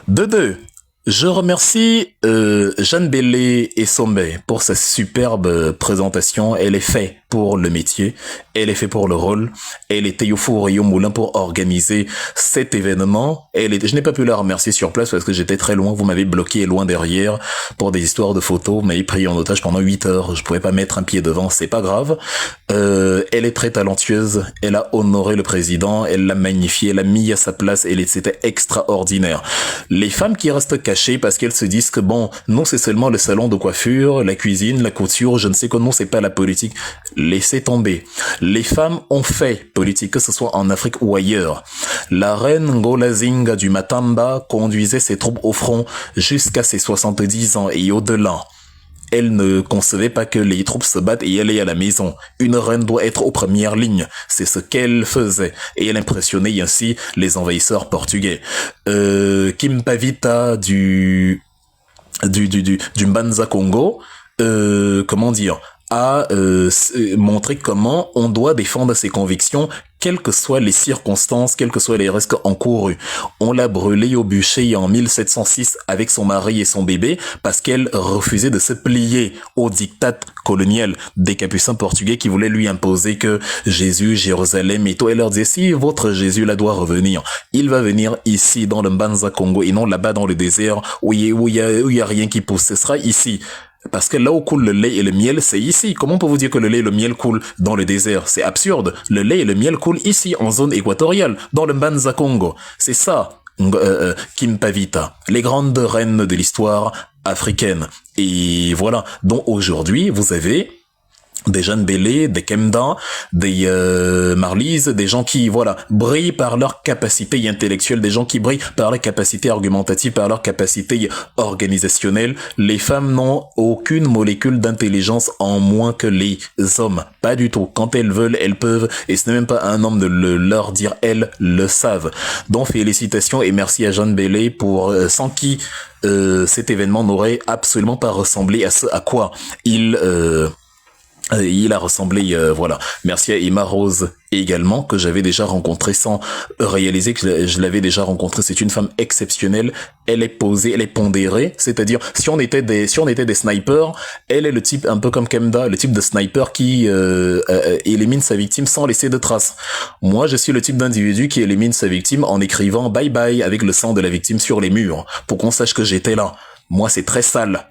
De deux. Je remercie Jeanne Bellé et Sombé pour sa superbe présentation. Elle est faite pour le métier, elle est faite pour le rôle. Elle était au four et au moulin pour organiser cet événement. Je n'ai pas pu la remercier sur place parce que j'étais très loin. Vous m'avez bloqué loin derrière pour des histoires de photos. Vous m'avez pris en otage pendant 8 heures. Je pouvais pas mettre un pied devant, c'est pas grave. Elle est très talentueuse. Elle a honoré le président. Elle l'a magnifié. Elle l'a mis à sa place. C'était extraordinaire. Les femmes qui restent cachées parce qu'elles se disent que bon, non, c'est seulement le salon de coiffure, la cuisine, la couture, je ne sais quoi, non, c'est pas la politique. Laissez tomber. Les femmes ont fait politique, que ce soit en Afrique ou ailleurs. La reine Ngolazinga du Matamba conduisait ses troupes au front jusqu'à ses 70 ans et au-delà. Elle ne concevait pas que les troupes se battent et allaient à la maison. Une reine doit être aux premières lignes. C'est ce qu'elle faisait. Et elle impressionnait ainsi les envahisseurs portugais. Kim Pavita du Mbanza Congo, a montré comment on doit défendre ses convictions, quelles que soient les circonstances, quels que soient les risques encourus. On l'a brûlée au bûcher en 1706 avec son mari et son bébé parce qu'elle refusait de se plier au diktat colonial des capucins portugais qui voulaient lui imposer que Jésus, Jérusalem et tout. Elle leur disait, si votre Jésus là doit revenir, il va venir ici dans le Mbanza Congo et non là-bas dans le désert où il y a rien qui pousse. Ce sera ici. Parce que là où coule le lait et le miel, c'est ici. Comment on peut vous dire que le lait et le miel coulent dans le désert? C'est absurde. Le lait et le miel coulent ici, en zone équatoriale, dans le Mbanza Congo. C'est ça, Kimpavita, les grandes reines de l'histoire africaine. Et voilà. Donc aujourd'hui, vous avez des jeunes Bélé, des Kemda, des Marlies, des gens qui, voilà, brillent par leur capacité intellectuelle, des gens qui brillent par leur capacité argumentative, par leur capacité organisationnelle. Les femmes n'ont aucune molécule d'intelligence en moins que les hommes. Pas du tout. Quand elles veulent, elles peuvent, et ce n'est même pas à un homme de leur dire, elles le savent. Donc félicitations et merci à Jeanne Bélé pour, sans qui cet événement n'aurait absolument pas ressemblé à ce à quoi il a ressemblé, voilà. Merci à Emma Rose également, que j'avais déjà rencontré sans réaliser que je l'avais déjà rencontré. C'est une femme exceptionnelle. Elle est posée, elle est pondérée. C'est-à-dire, si on était des snipers, elle est le type un peu comme Kemda, le type de sniper qui élimine sa victime sans laisser de traces. Moi, je suis le type d'individu qui élimine sa victime en écrivant bye bye avec le sang de la victime sur les murs pour qu'on sache que j'étais là. Moi, c'est très sale.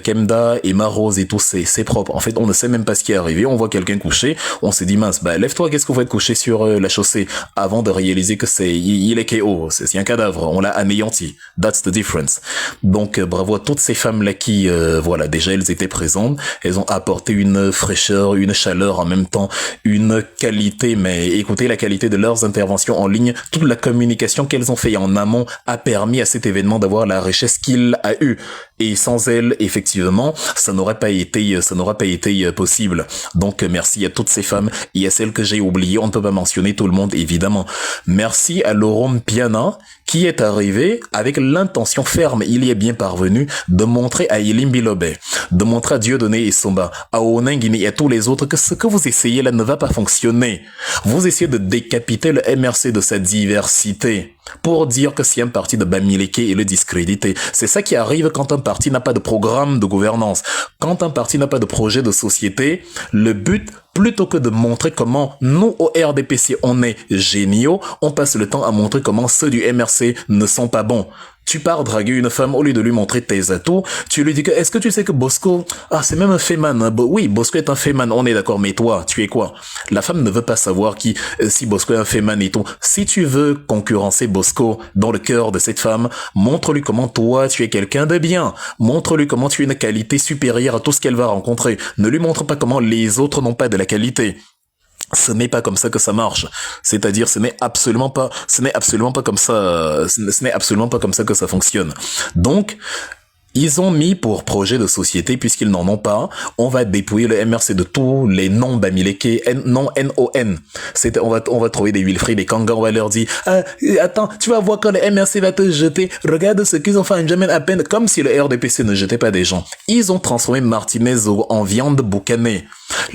Kemda, Emma Rose et tout, c'est propre. En fait, on ne sait même pas ce qui est arrivé. On voit quelqu'un couché. On s'est dit, mince, bah, lève-toi, qu'est-ce que vous faites coucher sur la chaussée? Avant de réaliser que il est KO. C'est un cadavre. On l'a anéanti. That's the difference. Donc, bravo à toutes ces femmes-là qui, voilà, déjà, elles étaient présentes. Elles ont apporté une fraîcheur, une chaleur, en même temps, une qualité. Mais écoutez, la qualité de leurs interventions en ligne, toute la communication qu'elles ont fait en amont a permis à cet événement d'avoir la richesse qu'il a eu. Et sans elles, effectivement, ça n'aurait pas été possible. Donc, merci à toutes ces femmes et à celles que j'ai oubliées. On ne peut pas mentionner tout le monde, évidemment. Merci à Laurent Piana, qui est arrivé avec l'intention ferme, il y est bien parvenu, de montrer à Elim Bilobé, de montrer à Dieudonné et Somba, à Onengini et à tous les autres que ce que vous essayez là ne va pas fonctionner. Vous essayez de décapiter le MRC de sa diversité pour dire que c'est un parti de Bamileke et le discréditer. C'est ça qui arrive quand un parti n'a pas de programme de gouvernance. Quand un parti n'a pas de projet de société, le but, plutôt que de montrer comment nous, au RDPC, on est géniaux, on passe le temps à montrer comment ceux du MRC ne sont pas bons. Tu pars draguer une femme, au lieu de lui montrer tes atouts, tu lui dis que, est-ce que tu sais que Bosco, c'est même un féman, hein? Oui, Bosco est un féman, on est d'accord, mais toi, tu es quoi? La femme ne veut pas savoir si Bosco est un féman et tout. Si tu veux concurrencer Bosco dans le cœur de cette femme, montre-lui comment toi, tu es quelqu'un de bien. Montre-lui comment tu as une qualité supérieure à tout ce qu'elle va rencontrer. Ne lui montre pas comment les autres n'ont pas de la qualité. Ce n'est pas comme ça que ça marche. C'est-à-dire, ce n'est absolument pas comme ça que ça fonctionne. Donc, ils ont mis pour projet de société, puisqu'ils n'en ont pas, on va dépouiller le MRC de tous les noms Bamileke, non N-O-N. On va trouver des Wilfried, des Kanga, on va leur dire, attends, tu vas voir quand le MRC va te jeter, regarde ce qu'ils ont fait en Jamel à peine, comme si le RDPC ne jetait pas des gens. Ils ont transformé Martinez en viande boucanée.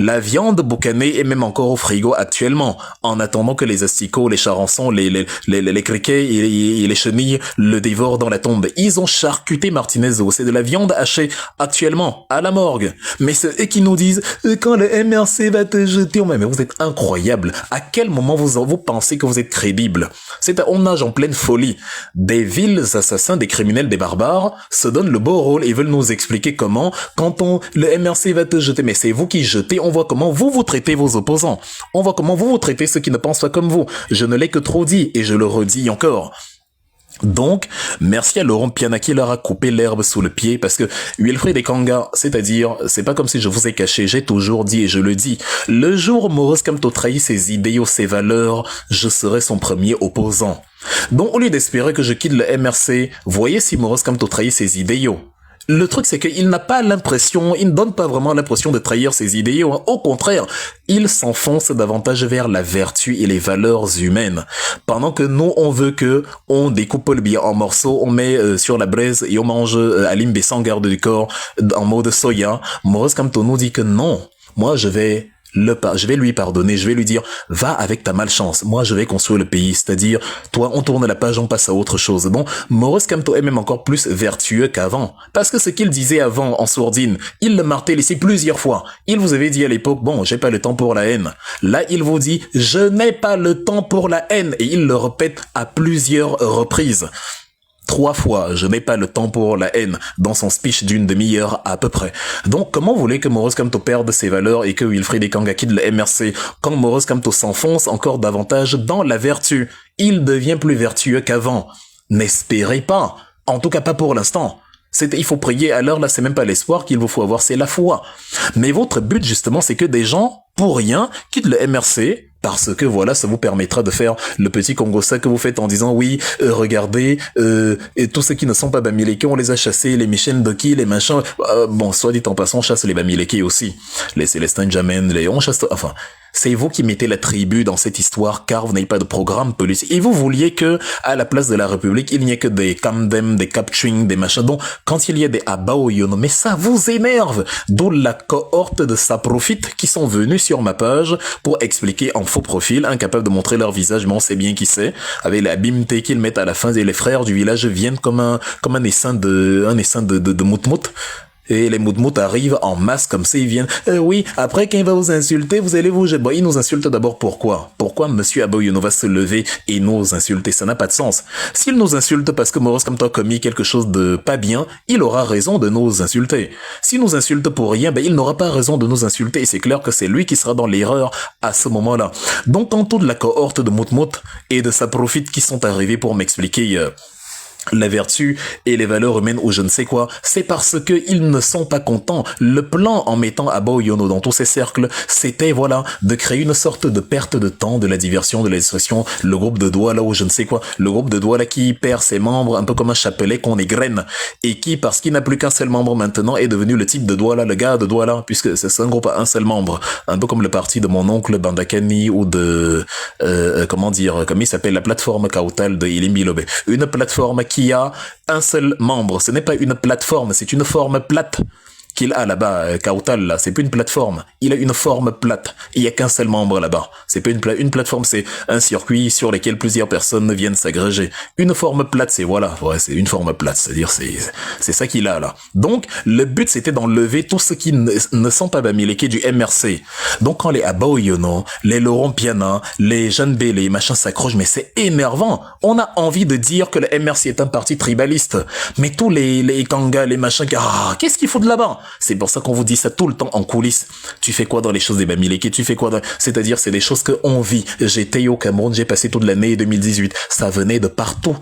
La viande boucanée est même encore au frigo actuellement, en attendant que les asticots, les charançons, les criquets et les chenilles le dévorent dans la tombe. Ils ont charcuté Martinez, c'est de la viande hachée actuellement à la morgue. Mais c'est eux qui nous disent quand le MRC va te jeter. Mais vous êtes incroyable. À quel moment vous pensez que vous êtes crédible? On nage en pleine folie. Des vils assassins, des criminels, des barbares se donnent le beau rôle et veulent nous expliquer comment quand le MRC va te jeter. Mais c'est vous qui jetez. On voit comment vous traitez vos opposants. On voit comment vous traitez ceux qui ne pensent pas comme vous. Je ne l'ai que trop dit et je le redis encore. Donc, merci à Laurent Piana qui leur a coupé l'herbe sous le pied parce que Wilfried et Kanga, c'est-à-dire, c'est pas comme si je vous ai caché, j'ai toujours dit et je le dis, le jour où Maurice Kamto trahit ses idéaux, ses valeurs, je serai son premier opposant. Donc, au lieu d'espérer que je quitte le MRC, voyez si Maurice Kamto trahit ses idéaux. Le truc, c'est qu'il n'a pas l'impression, il ne donne pas vraiment l'impression de trahir ses idéaux. Au contraire, il s'enfonce davantage vers la vertu et les valeurs humaines. Pendant que nous, on veut que on découpe le billet en morceaux, on met sur la braise et on mange à limbe sans garde du corps en mode soya. Maurice Kamto nous dit que non. Moi, je vais lui pardonner, je vais lui dire, va avec ta malchance, moi je vais construire le pays, c'est-à-dire, toi on tourne la page, on passe à autre chose. Bon, Maurice Kamto est même encore plus vertueux qu'avant, parce que ce qu'il disait avant en sourdine, il le martelait ici plusieurs fois. Il vous avait dit à l'époque, bon, j'ai pas le temps pour la haine. Là, il vous dit, je n'ai pas le temps pour la haine, et il le répète à plusieurs reprises. 3 fois. Je n'ai pas le temps pour la haine dans son speech d'une demi-heure à peu près. Donc, comment vous voulez que Maurice Kamto perde ses valeurs et que Wilfried Ekanga quitte le MRC quand Maurice Kamto s'enfonce encore davantage dans la vertu? Il devient plus vertueux qu'avant. N'espérez pas. En tout cas, pas pour l'instant. Il faut prier, alors là, c'est même pas l'espoir qu'il vous faut avoir, c'est la foi. Mais votre but, justement, c'est que des gens, pour rien, quittent le MRC, parce que voilà, ça vous permettra de faire le petit Congossa que vous faites en disant oui, regardez, et tous ceux qui ne sont pas Bamileke, on les a chassés, les Michel Doki, les machins, bon, soit dit en passant, on chasse les Bamileke aussi, les Célestin Jamen, on chasse, enfin, c'est vous qui mettez la tribu dans cette histoire car vous n'avez pas de programme politique. Et vous vouliez que, à la place de la République, il n'y ait que des Camdem, des Capturing, des machins. Donc, quand il y a des Abaoyono, mais ça vous énerve. D'où la cohorte de Saprofite qui sont venus sur ma page pour expliquer en faux profil, incapables de montrer leur visage, mais on sait bien qui c'est, avec la bimte qu'ils mettent à la fin et les frères du village viennent comme un essaim de moutmout. Et les moutmout arrivent en masse comme ça, ils viennent. Oui, après quand il va vous insulter, vous allez vous... Bon, il nous insulte d'abord pourquoi? Pourquoi Monsieur Aboyono va se lever et nous insulter? Ça n'a pas de sens. S'il nous insulte parce que Maurice Kamto a commis quelque chose de pas bien, il aura raison de nous insulter. S'il nous insulte pour rien, ben il n'aura pas raison de nous insulter. Et c'est clair que c'est lui qui sera dans l'erreur à ce moment-là. Donc, en toute la cohorte de moutmout et de Saprofite qui sont arrivés pour m'expliquer... la vertu et les valeurs humaines ou je ne sais quoi, c'est parce que ils ne sont pas contents. Le plan en mettant Aboyono dans tous ces cercles, c'était voilà, de créer une sorte de perte de temps, de la diversion, de la distraction, le groupe de Douala ou je ne sais quoi, le groupe de Douala qui perd ses membres un peu comme un chapelet qu'on égrène et qui, parce qu'il n'a plus qu'un seul membre maintenant, est devenu le type de Douala, le gars de Douala, puisque c'est un groupe à un seul membre, un peu comme le parti de mon oncle Bandakani ou de, comment il s'appelle, la plateforme Kautal de Ilimbilobe. Une plateforme qui a un seul membre. Ce n'est pas une plateforme, c'est une forme plate qu'il a là-bas, Kautal, là. C'est plus une plateforme. Il a une forme plate. Il y a qu'un seul membre là-bas. C'est pas une plateforme, c'est un circuit sur lequel plusieurs personnes viennent s'agréger. Une forme plate, c'est voilà. Ouais, c'est une forme plate. C'est-à-dire, c'est ça qu'il a, là. Donc, le but, c'était d'enlever tous ceux qui ne sont pas Bamileke du MRC. Donc, quand les Abaoyono, les Laurent Piana, les Jeanne B, les machins s'accrochent, mais c'est énervant. On a envie de dire que le MRC est un parti tribaliste. Mais tous les Kanga, les machins, qu'est-ce qu'il faut de là-bas? C'est pour ça qu'on vous dit ça tout le temps en coulisses. Tu fais quoi dans les choses des Bamileke? Tu fais quoi dans... C'est-à-dire, c'est des choses qu'on vit. J'étais au Cameroun, j'ai passé toute l'année 2018. Ça venait de partout.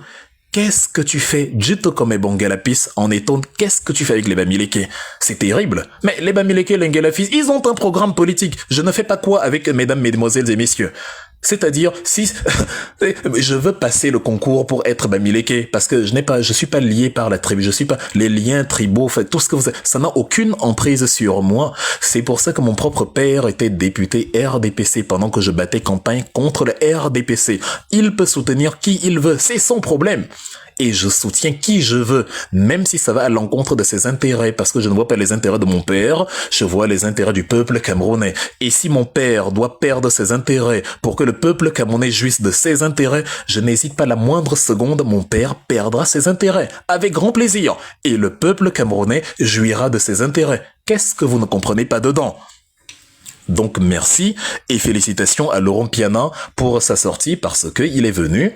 Qu'est-ce que tu fais? Jito comme Bongalapis en étonne. Qu'est-ce que tu fais avec les Bamileke? C'est terrible. Mais les Bamileke, les Ngalafis, ils ont un programme politique. Je ne fais pas quoi avec mesdames, mesdemoiselles et messieurs? C'est-à-dire, si je veux passer le concours pour être Bamileke, parce que je suis pas lié par la tribu, je suis pas les liens tribaux, fait tout ce que vous avez, ça n'a aucune emprise sur moi. C'est pour ça que mon propre père était député RDPC pendant que je battais campagne contre le RDPC. Il peut soutenir qui il veut, c'est son problème. Et je soutiens qui je veux, même si ça va à l'encontre de ses intérêts, parce que je ne vois pas les intérêts de mon père, je vois les intérêts du peuple camerounais. Et si mon père doit perdre ses intérêts pour que le peuple camerounais jouisse de ses intérêts, je n'hésite pas la moindre seconde, mon père perdra ses intérêts, avec grand plaisir. Et le peuple camerounais jouira de ses intérêts. Qu'est-ce que vous ne comprenez pas dedans ? Donc merci et félicitations à Laurent Piana pour sa sortie, parce que il est venu...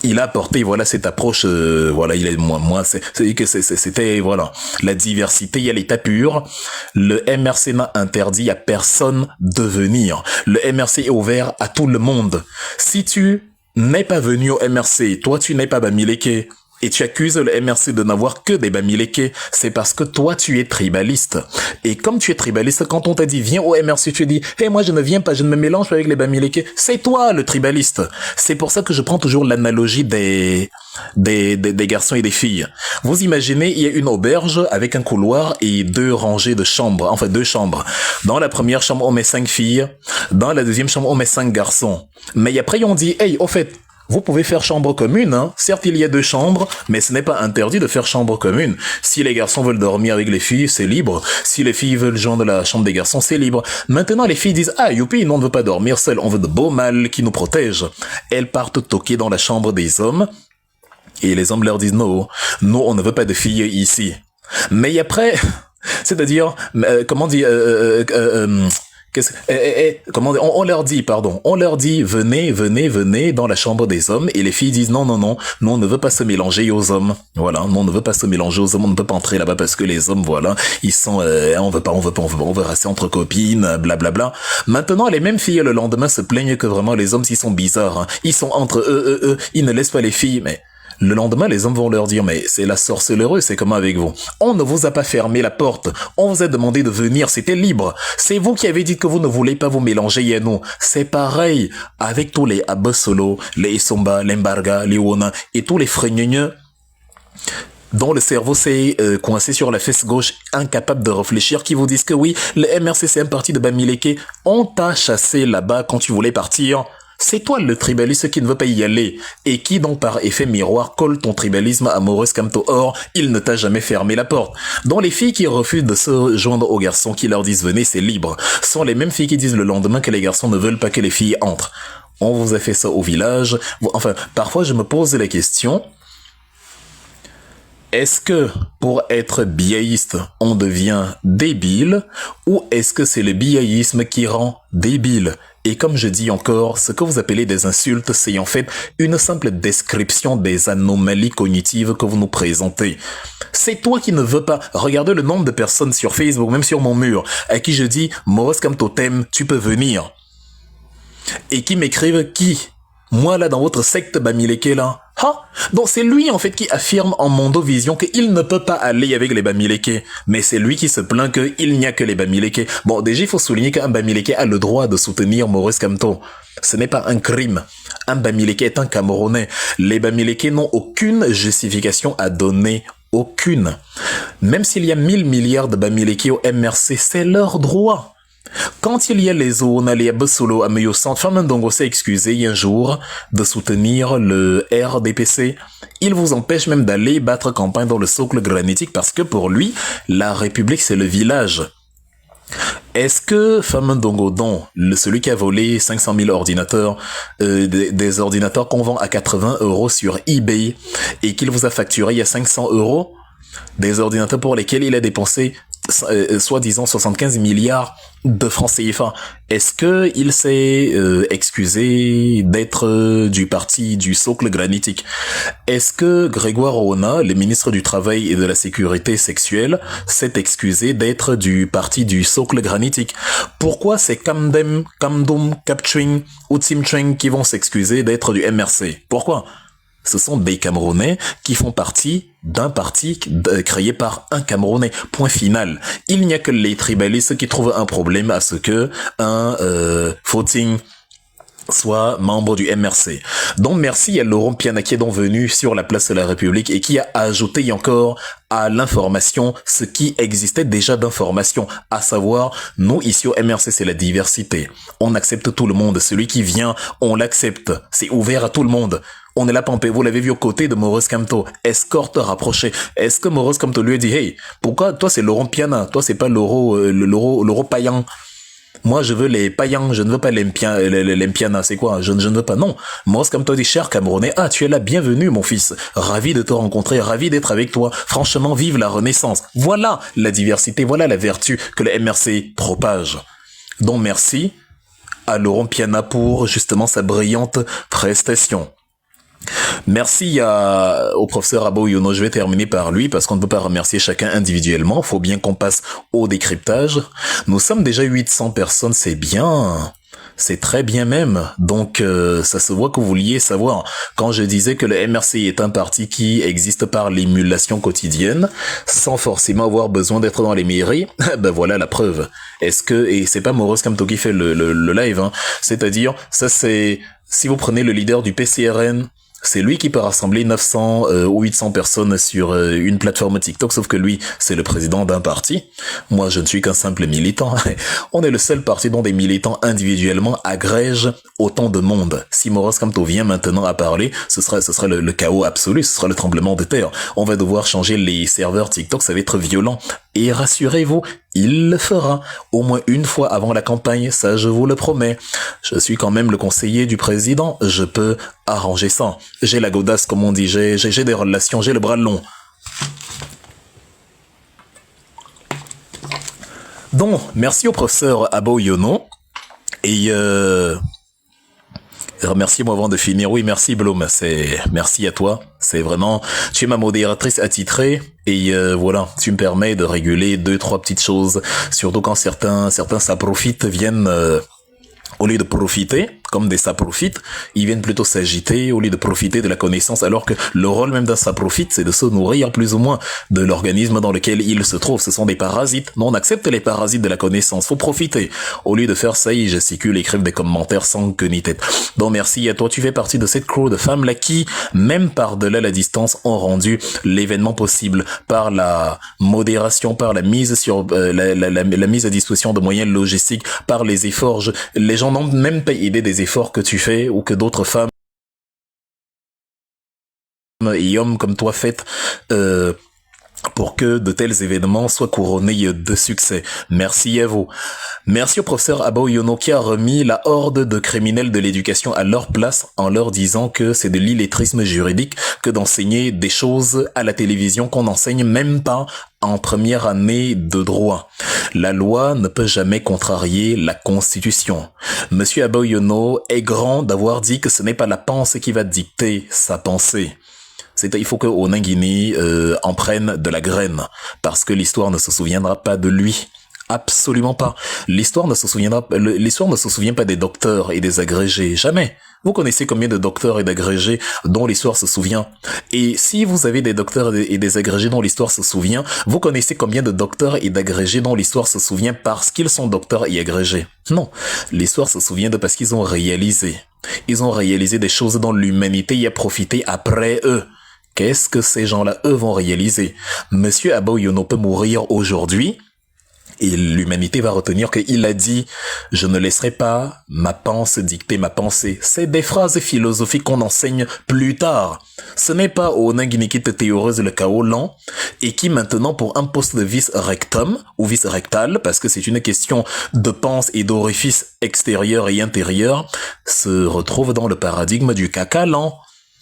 Il a apporté, voilà, cette approche, voilà, il est, c'était, voilà, la diversité, il y a l'état pur. Le MRC n'a interdit à personne de venir. Le MRC est ouvert à tout le monde. Si tu n'es pas venu au MRC, toi tu n'es pas Bamileke, et tu accuses le MRC de n'avoir que des Bamileke, c'est parce que toi tu es tribaliste. Et comme tu es tribaliste, quand on t'a dit viens au MRC, tu dis hey, moi je ne viens pas, je ne me mélange pas avec les Bamileke. C'est toi le tribaliste. C'est pour ça que je prends toujours l'analogie des garçons et des filles. Vous imaginez, il y a une auberge avec un couloir et 2 rangées de chambres, enfin 2 chambres. Dans la première chambre, on met 5 filles. Dans la deuxième chambre, on met 5 garçons. Mais après, on dit hey, au fait, vous pouvez faire chambre commune, hein. Certes, il y a 2 chambres, mais ce n'est pas interdit de faire chambre commune. Si les garçons veulent dormir avec les filles, c'est libre. Si les filles veulent joindre la chambre des garçons, c'est libre. Maintenant, les filles disent, ah, youpi, nous on ne veut pas dormir seuls, on veut de beaux mâles qui nous protègent. Elles partent toquer dans la chambre des hommes, et les hommes leur disent, non, nous on ne veut pas de filles ici. Mais après, c'est-à-dire, comment dire, Comment on leur dit, pardon, on leur dit, venez, venez, venez dans la chambre des hommes, et les filles disent non, non, non, nous on ne veut pas se mélanger aux hommes. Voilà, nous on ne veut pas se mélanger aux hommes, on ne peut pas entrer là-bas parce que les hommes, voilà, ils sont, on veut rester entre copines, blablabla. Maintenant, les mêmes filles le lendemain se plaignent que vraiment les hommes, ils sont bizarres, hein. Ils sont entre eux, ils ne laissent pas les filles, mais le lendemain, les hommes vont leur dire, mais c'est la sorcellerie, c'est comment avec vous? On ne vous a pas fermé la porte. On vous a demandé de venir, c'était libre. C'est vous qui avez dit que vous ne voulez pas vous mélanger à nous. C'est pareil avec tous les Abosolo, les Isomba, les Mbarga, les Wona et tous les freigneux dont le cerveau s'est coincé sur la fesse gauche, incapable de réfléchir, qui vous disent que oui, le MRC c'est un parti de Bamileke. On t'a chassé là-bas quand tu voulais partir. C'est toi le tribaliste qui ne veut pas y aller et qui donc par effet miroir colle ton tribalisme à Maurice Kamto. Or, il ne t'a jamais fermé la porte. Donc les filles qui refusent de se joindre aux garçons qui leur disent venez, c'est libre, sont les mêmes filles qui disent le lendemain que les garçons ne veulent pas que les filles entrent. On vous a fait ça au village. Enfin, parfois je me pose la question, est-ce que pour être biaïste, on devient débile ou est-ce que c'est le biaïsme qui rend débile? Et comme je dis encore, ce que vous appelez des insultes, c'est en fait une simple description des anomalies cognitives que vous nous présentez. C'est toi qui ne veux pas. Regardez le nombre de personnes sur Facebook, même sur mon mur, à qui je dis « Maurice Kamto t'aime, tu peux venir ». Et qui m'écrivent « Qui ?» Moi là, dans votre secte Bamileke là. Ah, donc c'est lui en fait qui affirme en Mondovision qu'il ne peut pas aller avec les Bamileke. Mais c'est lui qui se plaint qu'il n'y a que les Bamileke. Bon, déjà il faut souligner qu'un Bamileke a le droit de soutenir Maurice Kamto. Ce n'est pas un crime. Un Bamileke est un Camerounais. Les Bamileke n'ont aucune justification à donner. Aucune. Même s'il y a 1000 milliards de Bamileke au MRC, c'est leur droit. Quand il y a les Oona, les Abosolo, Ameyo Centre, Famandongo s'est excusé un jour de soutenir le RDPC. Il vous empêche même d'aller battre campagne dans le socle granitique parce que pour lui, la République c'est le village. Est-ce que Famandongo, dont celui qui a volé 500 000 ordinateurs, des ordinateurs qu'on vend à 80 € sur eBay et qu'il vous a facturé il y a 500 €, des ordinateurs pour lesquels il a dépensé soi-disant 75 milliards de francs CFA. Est-ce que il s'est excusé d'être du parti du socle granitique? Est-ce que Grégoire Oona, le ministre du Travail et de la Sécurité sexuelle, s'est excusé d'être du parti du socle granitique? Pourquoi c'est Kamdem, Kamdoum, Kapchwing ou Tsimcheng qui vont s'excuser d'être du MRC? Pourquoi? Ce sont des Camerounais qui font partie d'un parti créé par un Camerounais. Point final. Il n'y a que les tribalistes qui trouvent un problème à ce que un Footing soit membre du MRC. Donc merci à Laurent Piana qui est donc venu sur la place de la République et qui a ajouté encore à l'information ce qui existait déjà d'information, à savoir, nous ici au MRC c'est la diversité. On accepte tout le monde, celui qui vient, on l'accepte. C'est ouvert à tout le monde. On est là pampé, vous l'avez vu aux côtés de Maurice Kamto, escorte rapprochée. Est-ce que Maurice Kamto lui a dit, hey, pourquoi toi c'est Laurent Piana, toi c'est pas Laurent Payan? Moi, je veux les païens, je ne veux pas les Mpiana, c'est quoi? Je ne veux pas, non. Moi, comme toi, dit, cher Camerounais, ah, tu es là, bienvenue, mon fils. Ravi de te rencontrer, ravi d'être avec toi. Franchement, vive la Renaissance. Voilà la diversité, voilà la vertu que le MRC propage. Donc, merci à Laurent Piana pour, justement, sa brillante prestation. Merci au professeur Abo Yono. Je vais terminer par lui parce qu'on ne peut pas remercier chacun individuellement. Faut bien qu'on passe au décryptage. Nous sommes déjà 800 personnes, c'est bien. C'est très bien même. Donc, ça se voit que vous vouliez savoir. Quand je disais que le MRC est un parti qui existe par l'émulation quotidienne, sans forcément avoir besoin d'être dans les mairies, ben voilà la preuve. Est-ce que, et c'est pas Maurice Kamto qui fait le live, hein. C'est-à-dire, ça c'est, si vous prenez le leader du PCRN, c'est lui qui peut rassembler 900 ou 800 personnes sur une plateforme TikTok, sauf que lui, c'est le président d'un parti. Moi, je ne suis qu'un simple militant. On est le seul parti dont des militants individuellement agrègent autant de monde. Si Maurice Kamto vient maintenant à parler, ce sera le chaos absolu, ce sera le tremblement de terre. On va devoir changer les serveurs TikTok, ça va être violent. Et rassurez-vous, il le fera. Au moins une fois avant la campagne, ça je vous le promets. Je suis quand même le conseiller du président, je peux arranger ça. J'ai la godasse, comme on dit, j'ai des relations, j'ai le bras long. Donc, merci au professeur Abo Yono. Et remerciez-moi avant de finir. Oui, merci Bloom. Merci à toi. C'est vraiment, tu es ma modératrice attitrée et voilà, tu me permets de réguler 2-3 petites choses. Surtout quand certains saprophytes viennent au lieu de profiter, comme des saprophytes, ils viennent plutôt s'agiter au lieu de profiter de la connaissance, alors que le rôle même d'un saprophyte, c'est de se nourrir plus ou moins de l'organisme dans lequel il se trouve. Ce sont des parasites. Non, on accepte les parasites de la connaissance. Faut profiter. Au lieu de faire ça, ils gesticulent, écrivent des commentaires sans queue ni tête. Donc merci à toi. Tu fais partie de cette crew de femmes-là qui, même par-delà la distance, ont rendu l'événement possible par la modération, par la mise sur la mise à disposition de moyens logistiques, par les efforts. Les gens n'ont même pas idée des efforts que tu fais ou que d'autres femmes et hommes comme toi faites pour que de tels événements soient couronnés de succès. Merci à vous. Merci au professeur Abo Yono qui a remis la horde de criminels de l'éducation à leur place en leur disant que c'est de l'illettrisme juridique que d'enseigner des choses à la télévision qu'on n'enseigne même pas en première année de droit. La loi ne peut jamais contrarier la Constitution. Monsieur Abo Yono est grand d'avoir dit que ce n'est pas la pensée qui va dicter sa pensée. Il faut que Onangini en prenne de la graine, parce que l'histoire ne se souviendra pas de lui. Absolument pas. L'histoire ne se souvient pas des docteurs et des agrégés. Jamais. Vous connaissez combien de docteurs et d'agrégés dont l'histoire se souvient? Et si vous avez des docteurs et des agrégés dont l'histoire se souvient, vous connaissez combien de docteurs et d'agrégés dont l'histoire se souvient parce qu'ils sont docteurs et agrégés? Non. L'histoire se souvient de parce qu'ils ont réalisé. Ils ont réalisé des choses dont l'humanité y a profité après eux. Qu'est-ce que ces gens-là, eux, vont réaliser? Monsieur Abo Yono peut mourir aujourd'hui et l'humanité va retenir qu'il a dit « Je ne laisserai pas ma pensée dicter ma pensée ». C'est des phrases philosophiques qu'on enseigne plus tard. Ce n'est pas au Nangini qui te théorise le chaos lent et qui maintenant pour un poste de vice-rectum ou vice-rectal, parce que c'est une question de pense et d'orifice extérieur et intérieur, se retrouve dans le paradigme du caca lent.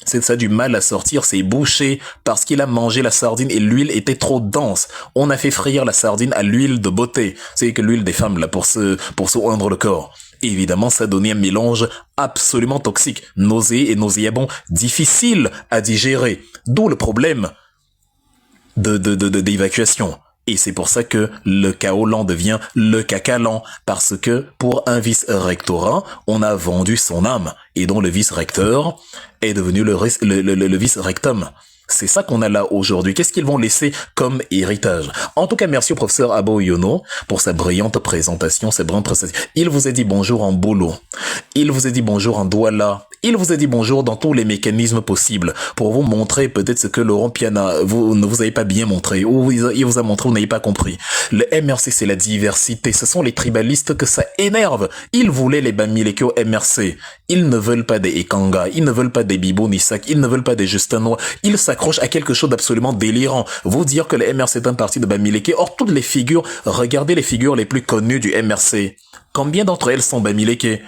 C'est ça du mal à sortir, c'est bouché parce qu'il a mangé la sardine et l'huile était trop dense. On a fait frire la sardine à l'huile de beauté. C'est que l'huile des femmes là pour se oindre le corps. Et évidemment, ça donnait un mélange absolument toxique, nausée et nauséabond, difficile à digérer. D'où le problème d'évacuation. Et c'est pour ça que le chaos lent devient le caca lent, parce que pour un vice-rectorat, on a vendu son âme, et dont le vice-recteur est devenu le vice-rectum. C'est ça qu'on a là aujourd'hui. Qu'est-ce qu'ils vont laisser comme héritage? En tout cas, merci au professeur Abo Yono pour sa brillante présentation, sa brillante présentation. Il vous a dit bonjour en boulot. Il vous a dit bonjour en douala. Il vous a dit bonjour dans tous les mécanismes possibles pour vous montrer peut-être ce que Laurent Piana ne vous avez pas bien montré ou il vous a montré, vous n'avez pas compris. Le MRC, c'est la diversité. Ce sont les tribalistes que ça énerve. Ils voulaient les Bamileke au MRC. Ils ne veulent pas des Ekanga. Ils ne veulent pas des Bibo Nissak. Ils ne veulent pas des Justin Noir. Ils s'accrochent à quelque chose d'absolument délirant. Vous dire que le MRC est un parti de Bamileke. Or, toutes les figures, regardez les figures les plus connues du MRC. Combien d'entre elles sont Bamileke?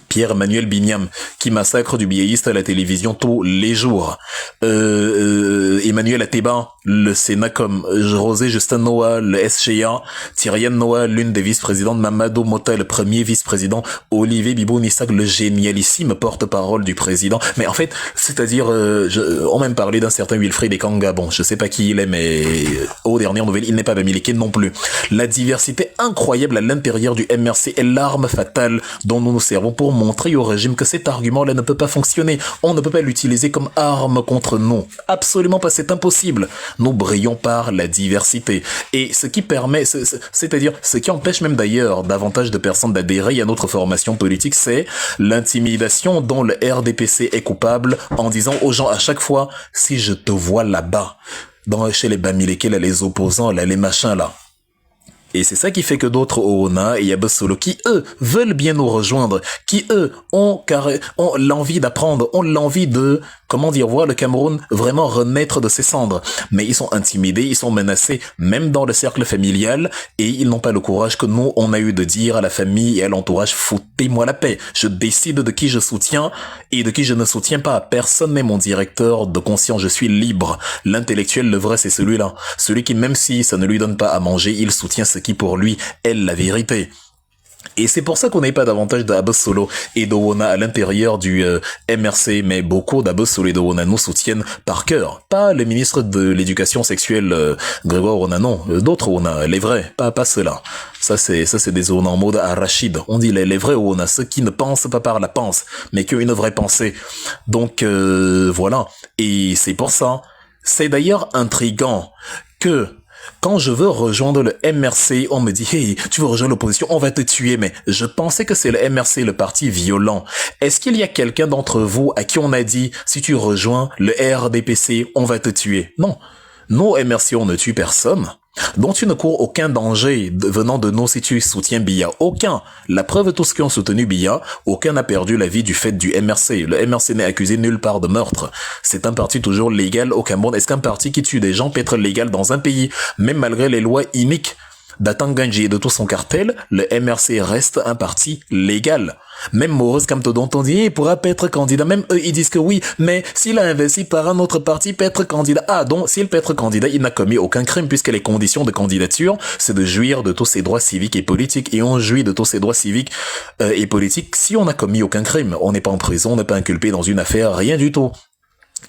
Pierre-Emmanuel Bignam, qui massacre du biéiste à la télévision tous les jours. Emmanuel Ateba, le Sénacom, José Justin Noah, le SGA, Tyriane Noah, l'une des vice-présidentes, Mamadou Mota, le premier vice-président, Olivier Bibo Nissak, le génialissime porte-parole du président. Mais en fait, c'est-à-dire, on m'a même parlé d'un certain Wilfried Ekanga. Bon, je sais pas qui il est, mais aux dernières nouvelles, il n'est pas Bamileke non plus. La diversité incroyable à l'intérieur du MRC est l'arme fatale dont nous nous servons pour montrer au régime que cet argument-là ne peut pas fonctionner. On ne peut pas l'utiliser comme arme contre nous. Absolument pas, c'est impossible. Nous brillons par la diversité. Et ce qui permet, c'est-à-dire, ce qui empêche même d'ailleurs davantage de personnes d'adhérer à notre formation politique, c'est l'intimidation dont le RDPC est coupable en disant aux gens à chaque fois, si je te vois là-bas, chez les Bamileke, là, les opposants, là, les machins, là. Et c'est ça qui fait que d'autres Oona et Yabosolo qui, eux, veulent bien nous rejoindre, qui, eux, ont l'envie d'apprendre, ont l'envie de comment dire, voir le Cameroun vraiment renaître de ses cendres. Mais ils sont intimidés, ils sont menacés, même dans le cercle familial, et ils n'ont pas le courage que nous, on a eu de dire à la famille et à l'entourage, foutez-moi la paix. Je décide de qui je soutiens et de qui je ne soutiens pas. Personne n'est mon directeur de conscience, je suis libre. L'intellectuel, le vrai, c'est celui-là. Celui qui, même si ça ne lui donne pas à manger, il soutient ce qui pour lui est la vérité. Et c'est pour ça qu'on n'avait pas davantage d'Abbas Solo et d'Owona à l'intérieur du MRC, mais beaucoup d'Abbas Solo et d'Owona nous soutiennent par cœur. Pas le ministre de l'éducation sexuelle Grégoire Owona, non, d'autres Owona, les vrais, pas ceux-là. Ça c'est des Owona en mode Arachide. On dit les vrais Owona, ceux qui ne pensent pas par la pensée, mais qui ont une vraie pensée. Donc voilà, et c'est pour ça. C'est d'ailleurs intriguant que quand je veux rejoindre le MRC, on me dit « Hey, tu veux rejoindre l'opposition, on va te tuer. » Mais je pensais que c'est le MRC, le parti violent. Est-ce qu'il y a quelqu'un d'entre vous à qui on a dit « Si tu rejoins le RDPC, on va te tuer ?» Non. Nous, au MRC, on ne tue personne. Donc tu ne cours aucun danger venant de nous si tu soutiens Biya. Aucun. La preuve, tous qui ont soutenu Biya, aucun n'a perdu la vie du fait du MRC. Le MRC n'est accusé nulle part de meurtre. C'est un parti toujours légal au Cameroun. Est-ce qu'un parti qui tue des gens peut être légal dans un pays, même malgré les lois iniques d'Atanganji et de tout son cartel, le MRC reste un parti légal. Même Maurice Kamto dont on dit, il pourra pas être candidat. Même eux, ils disent que oui, mais s'il a investi par un autre parti, il peut être candidat. Ah, donc, s'il peut être candidat, il n'a commis aucun crime puisque les conditions de candidature, c'est de jouir de tous ses droits civiques et politiques. Et on jouit de tous ses droits civiques et politiques si on n'a commis aucun crime. On n'est pas en prison, on n'est pas inculpé dans une affaire, rien du tout.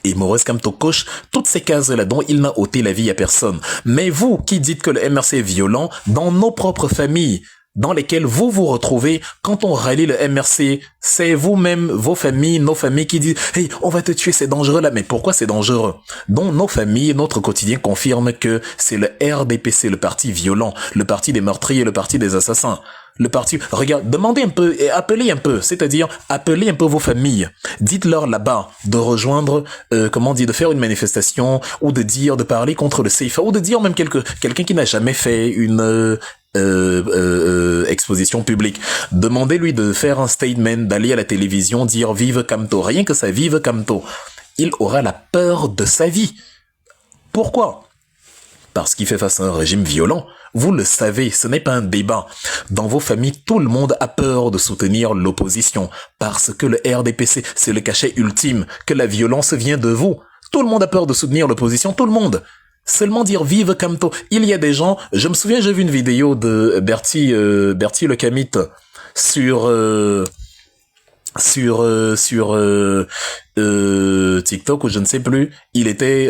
Et Maurice Kamto coche toutes ces cases-là dont il n'a ôté la vie à personne. Mais vous qui dites que le MRC est violent, dans nos propres familles, dans lesquelles vous vous retrouvez, quand on rallie le MRC, c'est vous-même, vos familles, nos familles qui disent « Hey, on va te tuer, c'est dangereux là. » Mais pourquoi c'est dangereux? Donc nos familles, notre quotidien confirme que c'est le RDPC, le parti violent, le parti des meurtriers, le parti des assassins. Le parti, regarde, demandez un peu et appelez un peu, c'est-à-dire appelez un peu vos familles. Dites-leur là-bas de rejoindre, de faire une manifestation ou de dire, de parler contre le CFA ou de dire même quelqu'un qui n'a jamais fait une exposition publique. Demandez-lui de faire un statement, d'aller à la télévision, dire vive Kamto, rien que ça, vive Kamto. Il aura la peur de sa vie. Pourquoi? Parce qu'il fait face à un régime violent. Vous le savez, ce n'est pas un débat. Dans vos familles, tout le monde a peur de soutenir l'opposition. Parce que le RDPC, c'est le cachet ultime, que la violence vient de vous. Tout le monde a peur de soutenir l'opposition, tout le monde. Seulement dire vive Kamto. Il y a des gens, je me souviens, j'ai vu une vidéo de Bertie le Camit sur TikTok ou je ne sais plus. Il était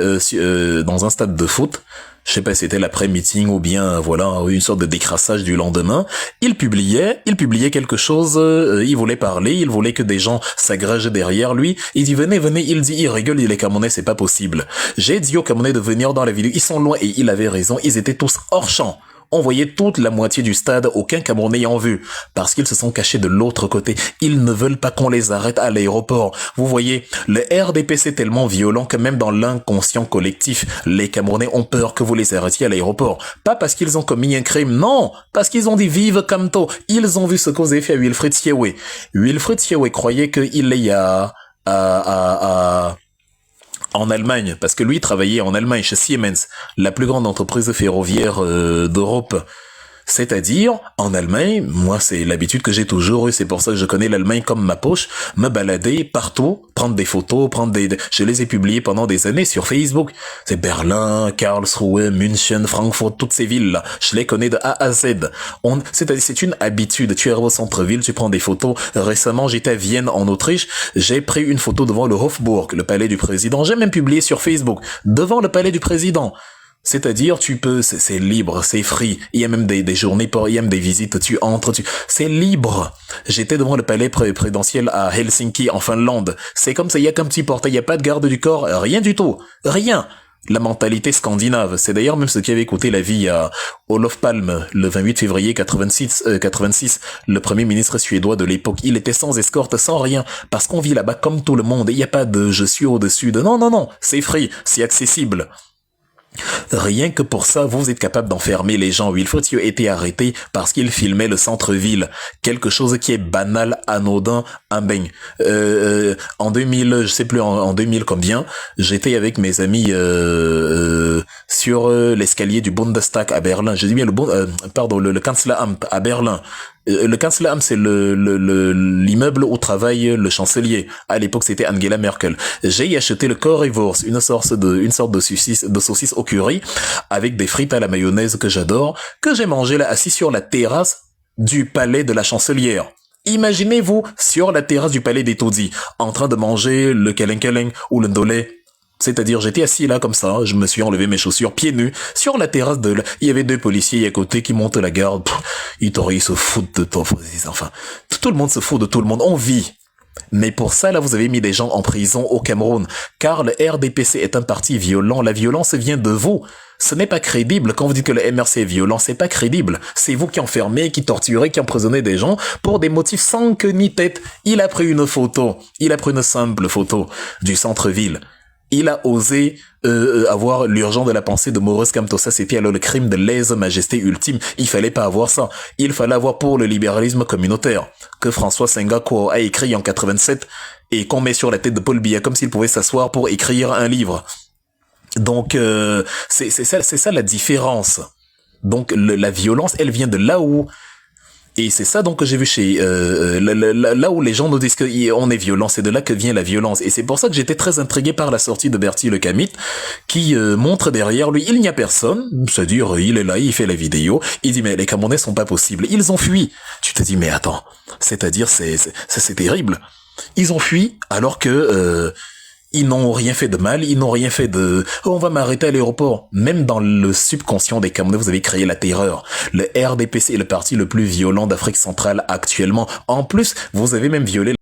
dans un stade de foot. Je sais pas si c'était l'après-meeting ou bien voilà une sorte de décrassage du lendemain. Il publiait quelque chose, il voulait parler, il voulait que des gens s'agrègent derrière lui. Il dit venez, il rigole, il est Camerounais, c'est pas possible. J'ai dit aux Camerounais de venir dans la vidéo, ils sont loin et il avait raison, ils étaient tous hors champ. On voyait toute la moitié du stade, aucun Camerounais en vue, parce qu'ils se sont cachés de l'autre côté. Ils ne veulent pas qu'on les arrête à l'aéroport. Vous voyez, le RDPC est tellement violent que même dans l'inconscient collectif, les Camerounais ont peur que vous les arrêtiez à l'aéroport. Pas parce qu'ils ont commis un crime, non, parce qu'ils ont dit vive Kamto. Ils ont vu ce que vous avez fait à Wilfried Siewé. Wilfried Siewé croyait qu'il est en Allemagne, parce que lui travaillait en Allemagne chez Siemens, la plus grande entreprise ferroviaire d'Europe. C'est-à-dire, en Allemagne, moi c'est l'habitude que j'ai toujours eue, c'est pour ça que je connais l'Allemagne comme ma poche, me balader partout, prendre des photos, je les ai publiées pendant des années sur Facebook. C'est Berlin, Karlsruhe, München, Francfort, toutes ces villes-là. Je les connais de A à Z. C'est-à-dire, c'est une habitude. Tu arrives au centre-ville, tu prends des photos. Récemment, j'étais à Vienne, en Autriche. J'ai pris une photo devant le Hofburg, le palais du président. J'ai même publié sur Facebook, devant le palais du président. C'est-à-dire, tu peux, c'est libre, c'est free. Il y a même des journées il y a même des visites, tu entres, c'est libre. J'étais devant le palais présidentiel à Helsinki, en Finlande. C'est comme ça, il y a qu'un petit portail, il y a pas de garde du corps, rien du tout. Rien. La mentalité scandinave. C'est d'ailleurs même ce qui avait coûté la vie à Olof Palme, le 28 février 86, le premier ministre suédois de l'époque. Il était sans escorte, sans rien, parce qu'on vit là-bas comme tout le monde. Il n'y a pas de je suis au-dessus de non, c'est free, c'est accessible. Rien que pour ça, vous êtes capable d'enfermer les gens. Wilfried Tsio a été arrêté parce qu'il filmait le centre-ville. Quelque chose qui est banal, anodin, un beigne. En 2000, je sais plus en 2000 combien, j'étais avec mes amis sur l'escalier du Bundestag à Berlin. Je dis bien le Kanzleramt à Berlin. Le Kanzleramt, c'est l'immeuble où travaille le chancelier. À l'époque, c'était Angela Merkel. J'ai acheté le Currywurst, une sorte de saucisse au curry, avec des frites à la mayonnaise que j'adore, que j'ai mangé là, assis sur la terrasse du palais de la chancelière. Imaginez-vous, sur la terrasse du palais des Taudis, en train de manger le keleng ou le ndolé. C'est-à-dire, j'étais assis là comme ça, je me suis enlevé mes chaussures pieds nus sur la terrasse il y avait deux policiers à côté qui montent la garde. Ils se foutent de toi. Enfin, tout le monde se fout de tout le monde. On vit. Mais pour ça, là, vous avez mis des gens en prison au Cameroun. Car le RDPC est un parti violent. La violence vient de vous. Ce n'est pas crédible. Quand vous dites que le MRC est violent, c'est pas crédible. C'est vous qui enfermez, qui torturez, qui emprisonnez des gens pour des motifs sans queue ni tête. Il a pris une photo. Il a pris une simple photo du centre-ville. Il a osé avoir l'urgence de la pensée de Maurice Kamto. Ça, c'était alors le crime de lèse-majesté ultime. Il fallait pas avoir ça. Il fallait avoir pour le libéralisme communautaire que François Senghako a écrit en 87 et qu'on met sur la tête de Paul Biya comme s'il pouvait s'asseoir pour écrire un livre. Donc, c'est ça la différence. Donc, la violence, elle vient de là où... Et c'est ça donc que j'ai vu chez là où les gens nous disent qu'on est violent, c'est de là que vient la violence. Et c'est pour ça que j'étais très intrigué par la sortie de Bertie Le Camit, qui montre derrière lui, il n'y a personne, c'est-à-dire il est là, il fait la vidéo, il dit mais les Camerounais sont pas possibles, ils ont fui. Tu te dis mais attends, c'est-à-dire c'est terrible. Ils ont fui alors que ils n'ont rien fait de mal, ils n'ont rien fait de... Oh, on va m'arrêter à l'aéroport. Même dans le subconscient des Camerounais, vous avez créé la terreur. Le RDPC est le parti le plus violent d'Afrique centrale actuellement. En plus, vous avez même violé